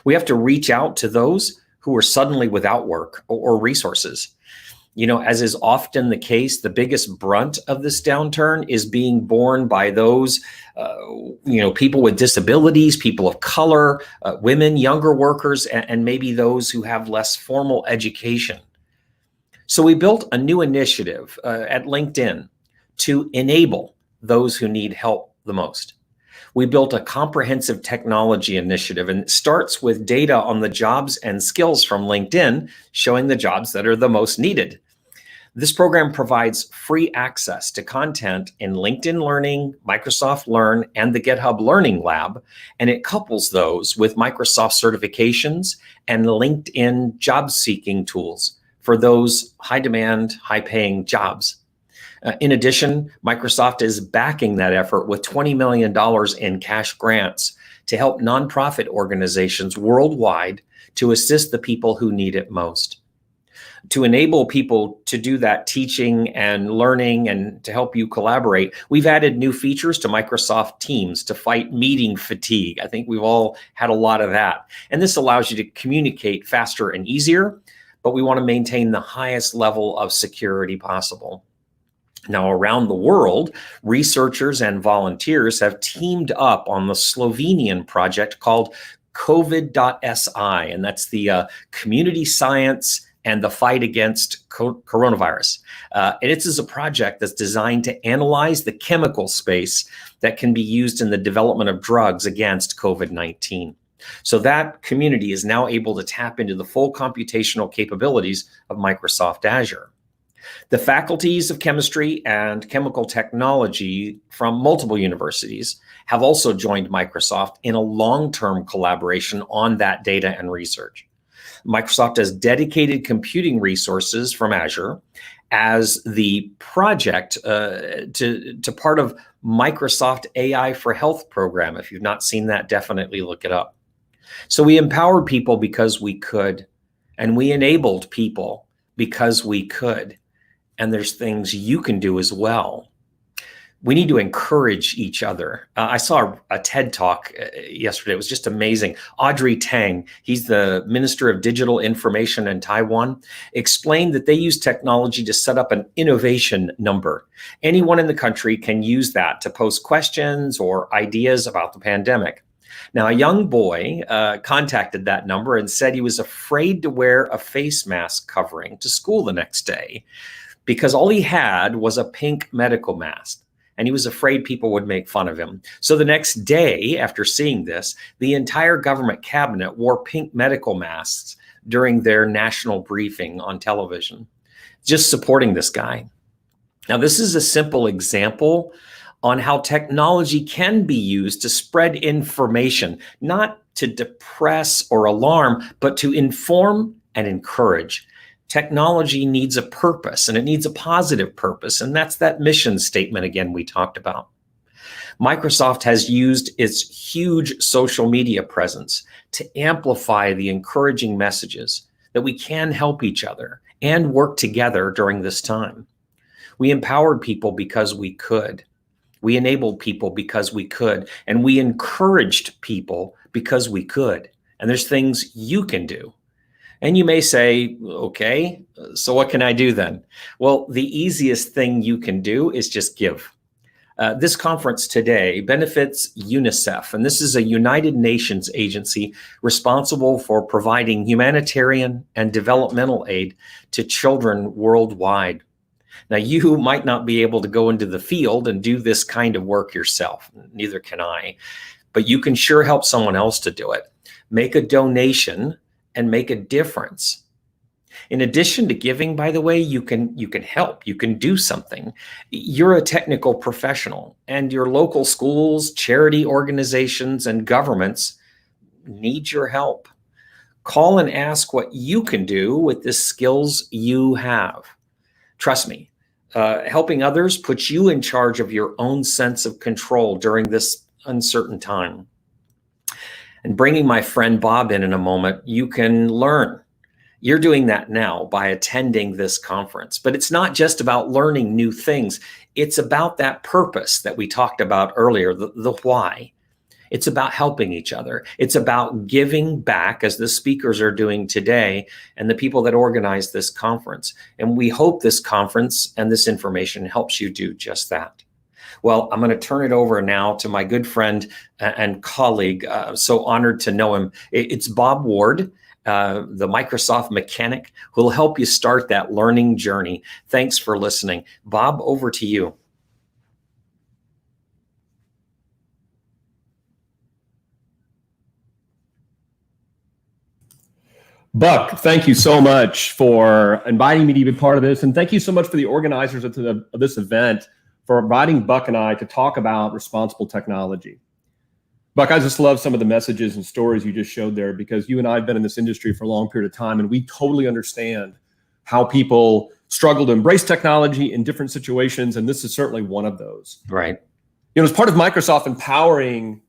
We have to reach out to those who are suddenly without work or resources. You know, as is often the case, the biggest brunt of this downturn is being borne by those, people with disabilities, people of color, women, younger workers, and maybe those who have less formal education. So we built a new initiative at LinkedIn to enable those who need help the most. We built a comprehensive technology initiative, and it starts with data on the jobs and skills from LinkedIn, showing the jobs that are the most needed. This program provides free access to content in LinkedIn Learning, Microsoft Learn, and the GitHub Learning Lab, and it couples those with Microsoft certifications and LinkedIn job-seeking tools for those high-demand, high-paying jobs. In addition, Microsoft is backing that effort with $20 million in cash grants to help nonprofit organizations worldwide to assist the people who need it most. To enable people to do that teaching and learning and to help you collaborate, we've added new features to Microsoft Teams to fight meeting fatigue. I think we've all had a lot of that. And this allows you to communicate faster and easier, but we want to maintain the highest level of security possible. Now, around the world, researchers and volunteers have teamed up on the Slovenian project called COVID.si, and that's the community science and the fight against coronavirus. And it is a project that's designed to analyze the chemical space that can be used in the development of drugs against COVID-19. So that community is now able to tap into the full computational capabilities of Microsoft Azure. The faculties of chemistry and chemical technology from multiple universities have also joined Microsoft in a long-term collaboration on that data and research. Microsoft has dedicated computing resources from Azure as the project to part of Microsoft AI for Health program. If you've not seen that, definitely look it up. So we empowered people because we could, and we enabled people because we could. And there's things you can do as well. We need to encourage each other. I saw a TED Talk yesterday. It was just amazing. Audrey Tang, he's the Minister of Digital Information in Taiwan, explained that they use technology to set up an innovation number. Anyone in the country can use that to post questions or ideas about the pandemic. Now, a young boy contacted that number and said he was afraid to wear a face mask covering to school the next day, because all he had was a pink medical mask, and he was afraid people would make fun of him. So the next day after seeing this, the entire government cabinet wore pink medical masks during their national briefing on television, just supporting this guy. Now, this is a simple example on how technology can be used to spread information, not to depress or alarm, but to inform and encourage. Technology needs a purpose, and it needs a positive purpose, and that's that mission statement again we talked about. Microsoft has used its huge social media presence to amplify the encouraging messages that we can help each other and work together during this time. We empowered people because we could. We enabled people because we could, and we encouraged people because we could. and there's things you can do. And you may say, okay, so what can I do then? Well, the easiest thing you can do is just give. This conference today benefits UNICEF, and this is a United Nations agency responsible for providing humanitarian and developmental aid to children worldwide. Now, you might not be able to go into the field and do this kind of work yourself, neither can I, but you can sure help someone else to do it. Make a donation and make a difference. In addition to giving, by the way, you can help, you can do something. You're a technical professional, and your local schools, charity organizations, and governments need your help. Call and ask what you can do with the skills you have. Trust me, helping others puts you in charge of your own sense of control during this uncertain time. And bringing my friend Bob in a moment, you can learn. You're doing that now by attending this conference. But it's not just about learning new things. It's about that purpose that we talked about earlier, the why. It's about helping each other. It's about giving back, as the speakers are doing today and the people that organize this conference. And we hope this conference and this information helps you do just that. Well, I'm going to turn it over now to my good friend and colleague. So honored to know him. It's Bob Ward, the Microsoft mechanic, who will help you start that learning journey. Thanks for listening. Bob, over to you. Buck, thank you so much for inviting me to be part of this. And thank you so much for the organizers of this event for inviting Buck and I to talk about responsible technology. Buck, I just love some of the messages and stories you just showed there, because you and I have been in this industry for a long period of time, and we totally understand how people struggle to embrace technology in different situations, and this is certainly one of those. Right. You know, as part of Microsoft empowering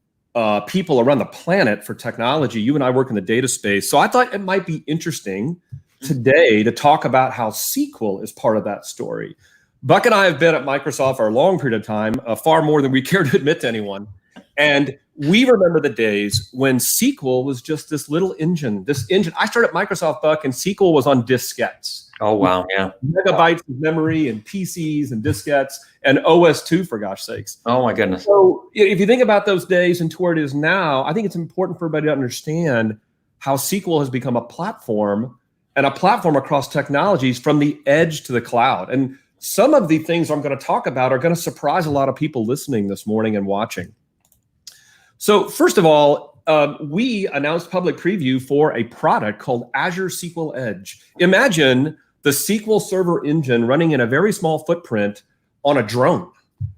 people around the planet for technology, you and I work in the data space, so I thought it might be interesting today to talk about how SQL is part of that story. Buck and I have been at Microsoft for a long period of time, far more than we care to admit to anyone. And we remember the days when SQL was just this little engine, I started at Microsoft, Buck, and SQL was on diskettes. Oh, wow. Yeah. Megabytes of memory and PCs and diskettes and OS2, for gosh sakes. Oh, my goodness. So if you think about those days and to where it is now, I think it's important for everybody to understand how SQL has become a platform, and a platform across technologies from the edge to the cloud. And some of the things I'm going to talk about are going to surprise a lot of people listening this morning and watching. So first of all, we announced public preview for a product called Azure SQL Edge. Imagine the SQL Server engine running in a very small footprint on a drone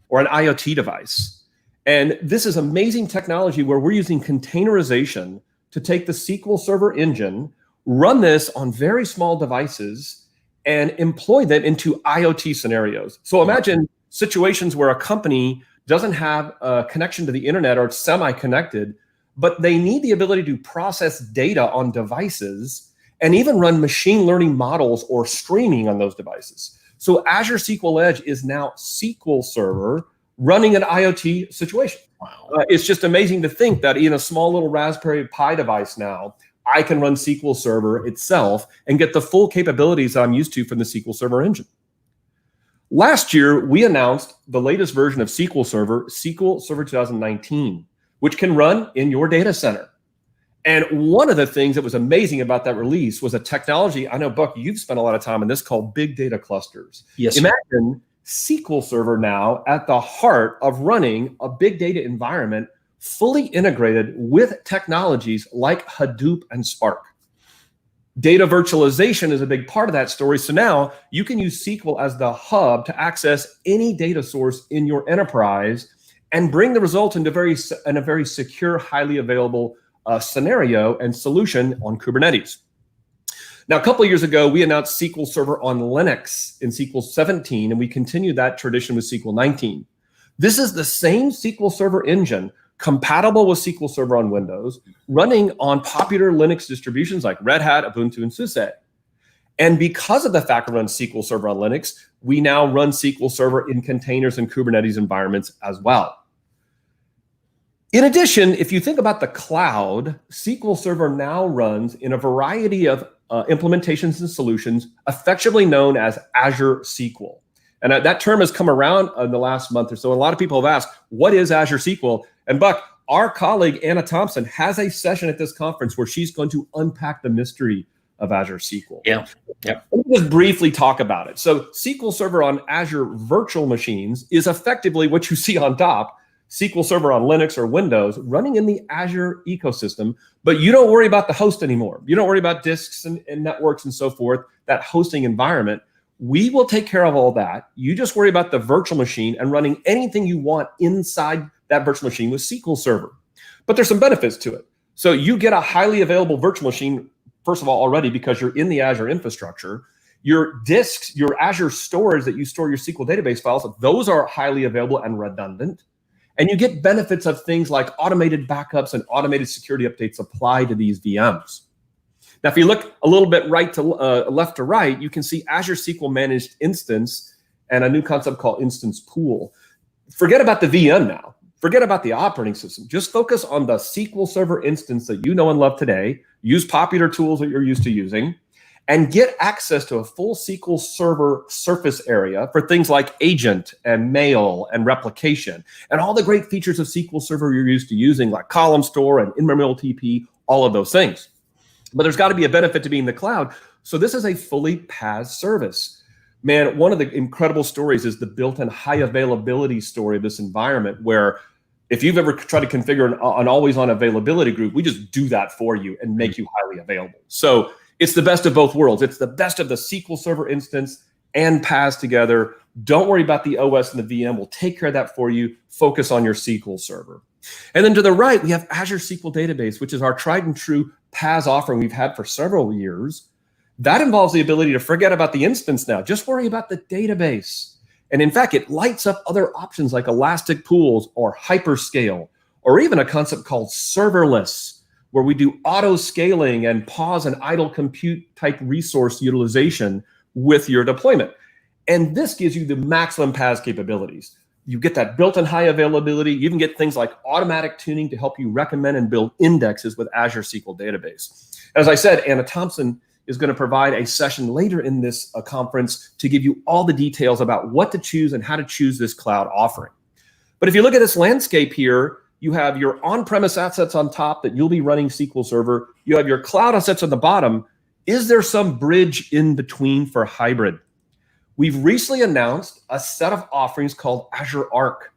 or an IoT device. And this is amazing technology where we're using containerization to take the SQL Server engine, run this on very small devices, and employ them into IoT scenarios. So imagine situations where a company doesn't have a connection to the internet or it's semi-connected, but they need the ability to process data on devices and even run machine learning models or streaming on those devices. So Azure SQL Edge is now SQL Server running an IoT situation. Wow. It's just amazing to think that in a small little Raspberry Pi device now, I can run SQL Server itself and get the full capabilities that I'm used to from the SQL Server engine. Last year, we announced the latest version of SQL Server 2019, which can run in your data center. And one of the things that was amazing about that release was a technology, I know, Buck, you've spent a lot of time on this, called big data clusters. Yes. Imagine SQL Server now at the heart of running a big data environment fully integrated with technologies like Hadoop and Spark. Data virtualization is a big part of that story. So now you can use SQL as the hub to access any data source in your enterprise and bring the result into a very secure, highly available scenario and solution on Kubernetes. Now, a couple of years ago, we announced SQL Server on Linux in SQL 17, and we continued that tradition with SQL 19. This is the same SQL Server engine, compatible with SQL Server on Windows, running on popular Linux distributions like Red Hat, Ubuntu, and SUSE. And because of the fact we run SQL Server on Linux, we now run SQL Server in containers and Kubernetes environments as well. In addition, if you think about the cloud, SQL Server now runs in a variety of implementations and solutions, effectively known as Azure SQL. And that term has come around in the last month or so. A lot of people have asked, what is Azure SQL? And Buck, our colleague, Anna Thompson, has a session at this conference where she's going to unpack the mystery of Azure SQL. Yeah. Let me just briefly talk about it. So SQL Server on Azure virtual machines is effectively what you see on top, SQL Server on Linux or Windows running in the Azure ecosystem, but you don't worry about the host anymore. You don't worry about disks and networks and so forth, that hosting environment. We will take care of all that. You just worry about the virtual machine and running anything you want inside that virtual machine with SQL Server. But there's some benefits to it. So you get a highly available virtual machine, first of all, already because you're in the Azure infrastructure. Your disks, your Azure storage that you store your SQL database files, those are highly available and redundant. And you get benefits of things like automated backups and automated security updates apply to these VMs. Now, if you look a little bit right to left to right, you can see Azure SQL Managed Instance and a new concept called Instance Pool. Forget about the VM now. Forget about the operating system. Just focus on the SQL Server instance that you know and love today. Use popular tools that you're used to using, and get access to a full SQL Server surface area for things like agent and mail and replication and all the great features of SQL Server you're used to using, like column store and in-memory TP, all of those things. But there's got to be a benefit to being in the cloud. So this is a fully PaaS service. Man, one of the incredible stories is the built-in high availability story of this environment, where if you've ever tried to configure an always-on availability group, we just do that for you and make you highly available. So it's the best of both worlds. It's the best of the SQL Server instance and PaaS together. Don't worry about the OS and the VM. We'll take care of that for you. Focus on your SQL Server. And then to the right, we have Azure SQL Database, which is our tried and true PaaS offering we've had for several years. That involves the ability to forget about the instance now. Just worry about the database. And in fact, it lights up other options like elastic pools or hyperscale, or even a concept called serverless, where we do auto scaling and pause and idle compute type resource utilization with your deployment. And this gives you the maximum PaaS capabilities. You get that built-in high availability. You even get things like automatic tuning to help you recommend and build indexes with Azure SQL Database. As I said, Anna Thompson is going to provide a session later in this conference to give you all the details about what to choose and how to choose this cloud offering. But if you look at this landscape here, you have your on-premise assets on top that you'll be running SQL Server. You have your cloud assets on the bottom. Is there some bridge in between for hybrid? We've recently announced a set of offerings called Azure Arc.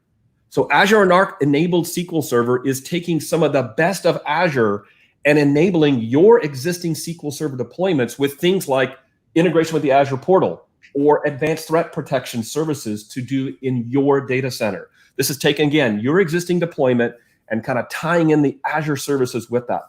So Azure Arc enabled SQL Server is taking some of the best of Azure and enabling your existing SQL Server deployments with things like integration with the Azure portal or advanced threat protection services to do in your data center. This is taking, again, your existing deployment and kind of tying in the Azure services with that.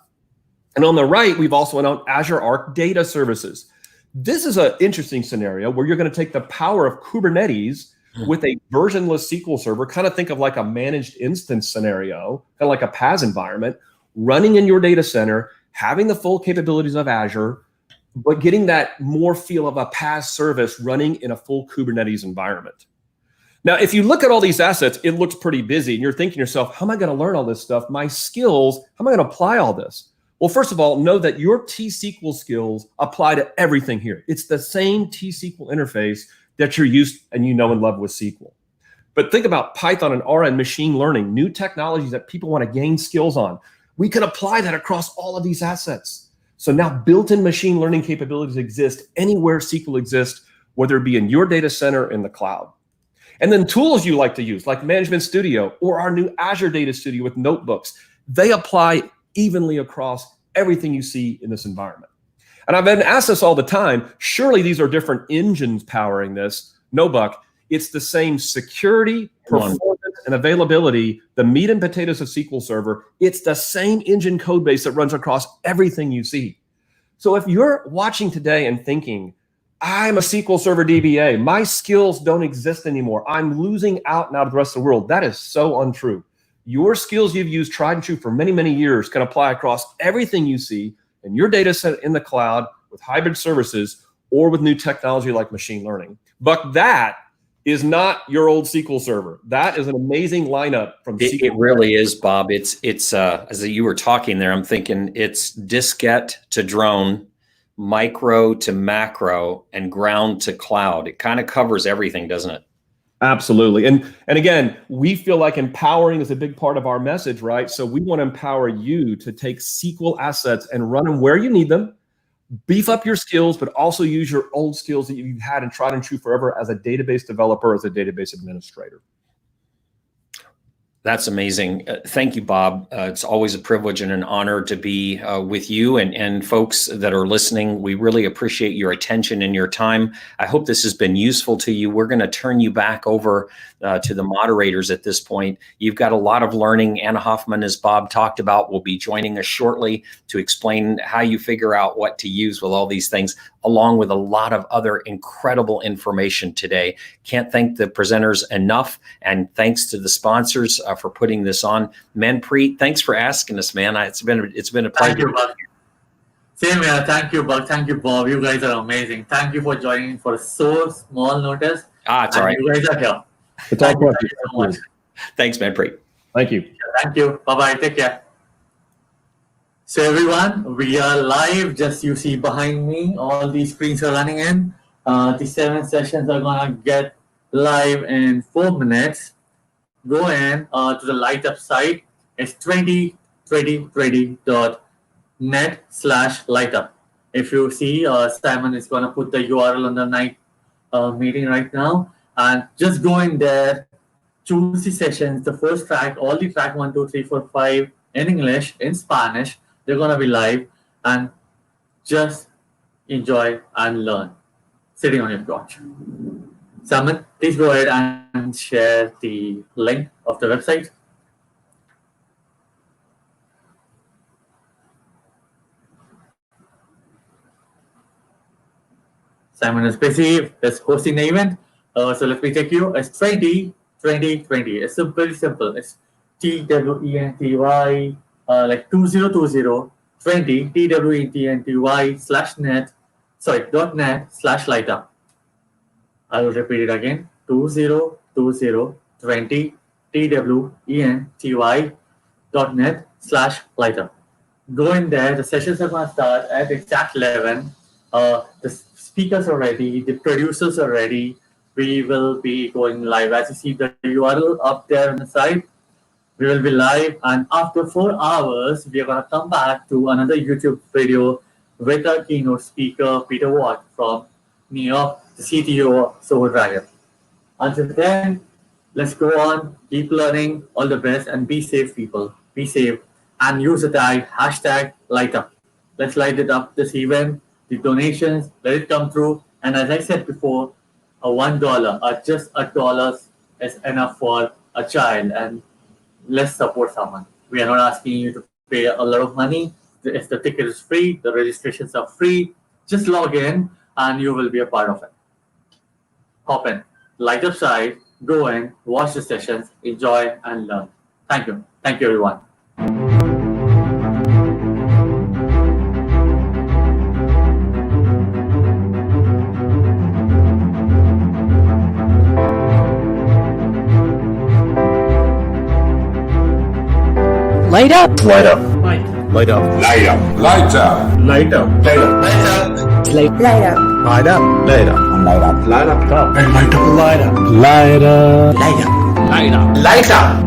And on the right, we've also announced Azure Arc Data Services. This is an interesting scenario where you're going to take the power of Kubernetes with a versionless SQL Server, kind of think of like a managed instance scenario, kind of like a PaaS environment, running in your data center, having the full capabilities of Azure, but getting that more feel of a PaaS service running in a full Kubernetes environment. Now, if you look at all these assets, it looks pretty busy, and you're thinking to yourself, how am I going to learn all this stuff? My skills, how am I going to apply all this? Well, first of all, know that your T-SQL skills apply to everything here. It's the same T-SQL interface that you're used and you know and love with SQL. But think about Python and R and machine learning, new technologies that people want to gain skills on. We can apply that across all of these assets. So now built-in machine learning capabilities exist anywhere SQL exists, whether it be in your data center or in the cloud. And then tools you like to use, like Management Studio or our new Azure Data Studio with notebooks, they apply evenly across everything you see in this environment. And I've been asked this all the time, surely these are different engines powering this. No, Buck, it's the same security, performance, and availability, the meat and potatoes of SQL Server. It's the same engine code base that runs across everything you see. So if you're watching today and thinking, I'm a SQL Server DBA, my skills don't exist anymore, I'm losing out now to the rest of the world, that is so untrue. Your skills you've used tried and true for many, many years can apply across everything you see in your data set in the cloud with hybrid services or with new technology like machine learning. But that is not your old SQL server. That is an amazing lineup from SQL. It really is, Bob. It's as you were talking there, I'm thinking it's diskette to drone, micro to macro, and ground to cloud. It kind of covers everything, doesn't it? Absolutely. And again, we feel like empowering is a big part of our message, right? So we want to empower you to take SQL assets and run them where you need them, beef up your skills, but also use your old skills that you've had and tried and true forever as a database developer, as a database administrator. That's amazing. Thank you, Bob. It's always a privilege and an honor to be with you and folks that are listening. We really appreciate your attention and your time. I hope this has been useful to you. We're going to turn you back over to the moderators at this point. You've got a lot of learning. Anna Hoffman, as Bob talked about, will be joining us shortly to explain how you figure out what to use with all these things, along with a lot of other incredible information today. Can't thank the presenters enough, and thanks to the sponsors for putting this on. Manpreet, thanks for asking us, man. It's been a pleasure. Thank you, Buck. Same here. Thank you, Buck. Thank you, Bob. You guys are amazing. Thank you for joining for so small notice. It's all right. You guys are here. Thank you so much. Thanks, Manpreet. Thank you. Thank you. Bye-bye. Take care. So everyone, we are live. Just you see behind me, all these screens are running in. The 7 sessions are gonna get live in 4 minutes. Go in to the Lightup site. It's 2020.net/lightup. If you see, Simon is gonna put the URL on the night meeting right now, and just go in there, choose the sessions, the first track, all the track 1, 2, 3, 4, 5 in English, in Spanish. They're gonna be live, and just enjoy and learn, sitting on your couch. Simon, please go ahead and share the link of the website. Simon is busy, is hosting the event. So let me take you. It's 2020. It's very simple. It's TWENTY, like 2020 TWENTY/net/lightup. I will repeat it again. 2020 TWENTY.net/lightup. Go in there. The sessions are going to start at exact 11. The speakers are ready. The producers are ready. We will be going live. As you see the URL up there on the side, we will be live. And after 4 hours, we are going to come back to another YouTube video with our keynote speaker, Peter Watt from New York, the CTO of Soho Dragon. Until then, let's go on, keep learning, all the best, and be safe, people. Be safe, and use the tag #LightUp. Let's light it up this event. The donations, let it come through. And as I said before, a $1 or just $1 is enough for a child, and let's support someone. We are not asking you to pay a lot of money. If the ticket is free, the registrations are free. Just log in and you will be a part of it. Hop in, Lightup site, go in, watch the sessions, enjoy and learn. Thank you. Thank you, everyone. Light up. Light up. Light up. Light up. Light up. Light up. Light up. Light up. Light up. Light up. Light up. Light up. Light up. Light up. Light up. Light up. Light up. Light up.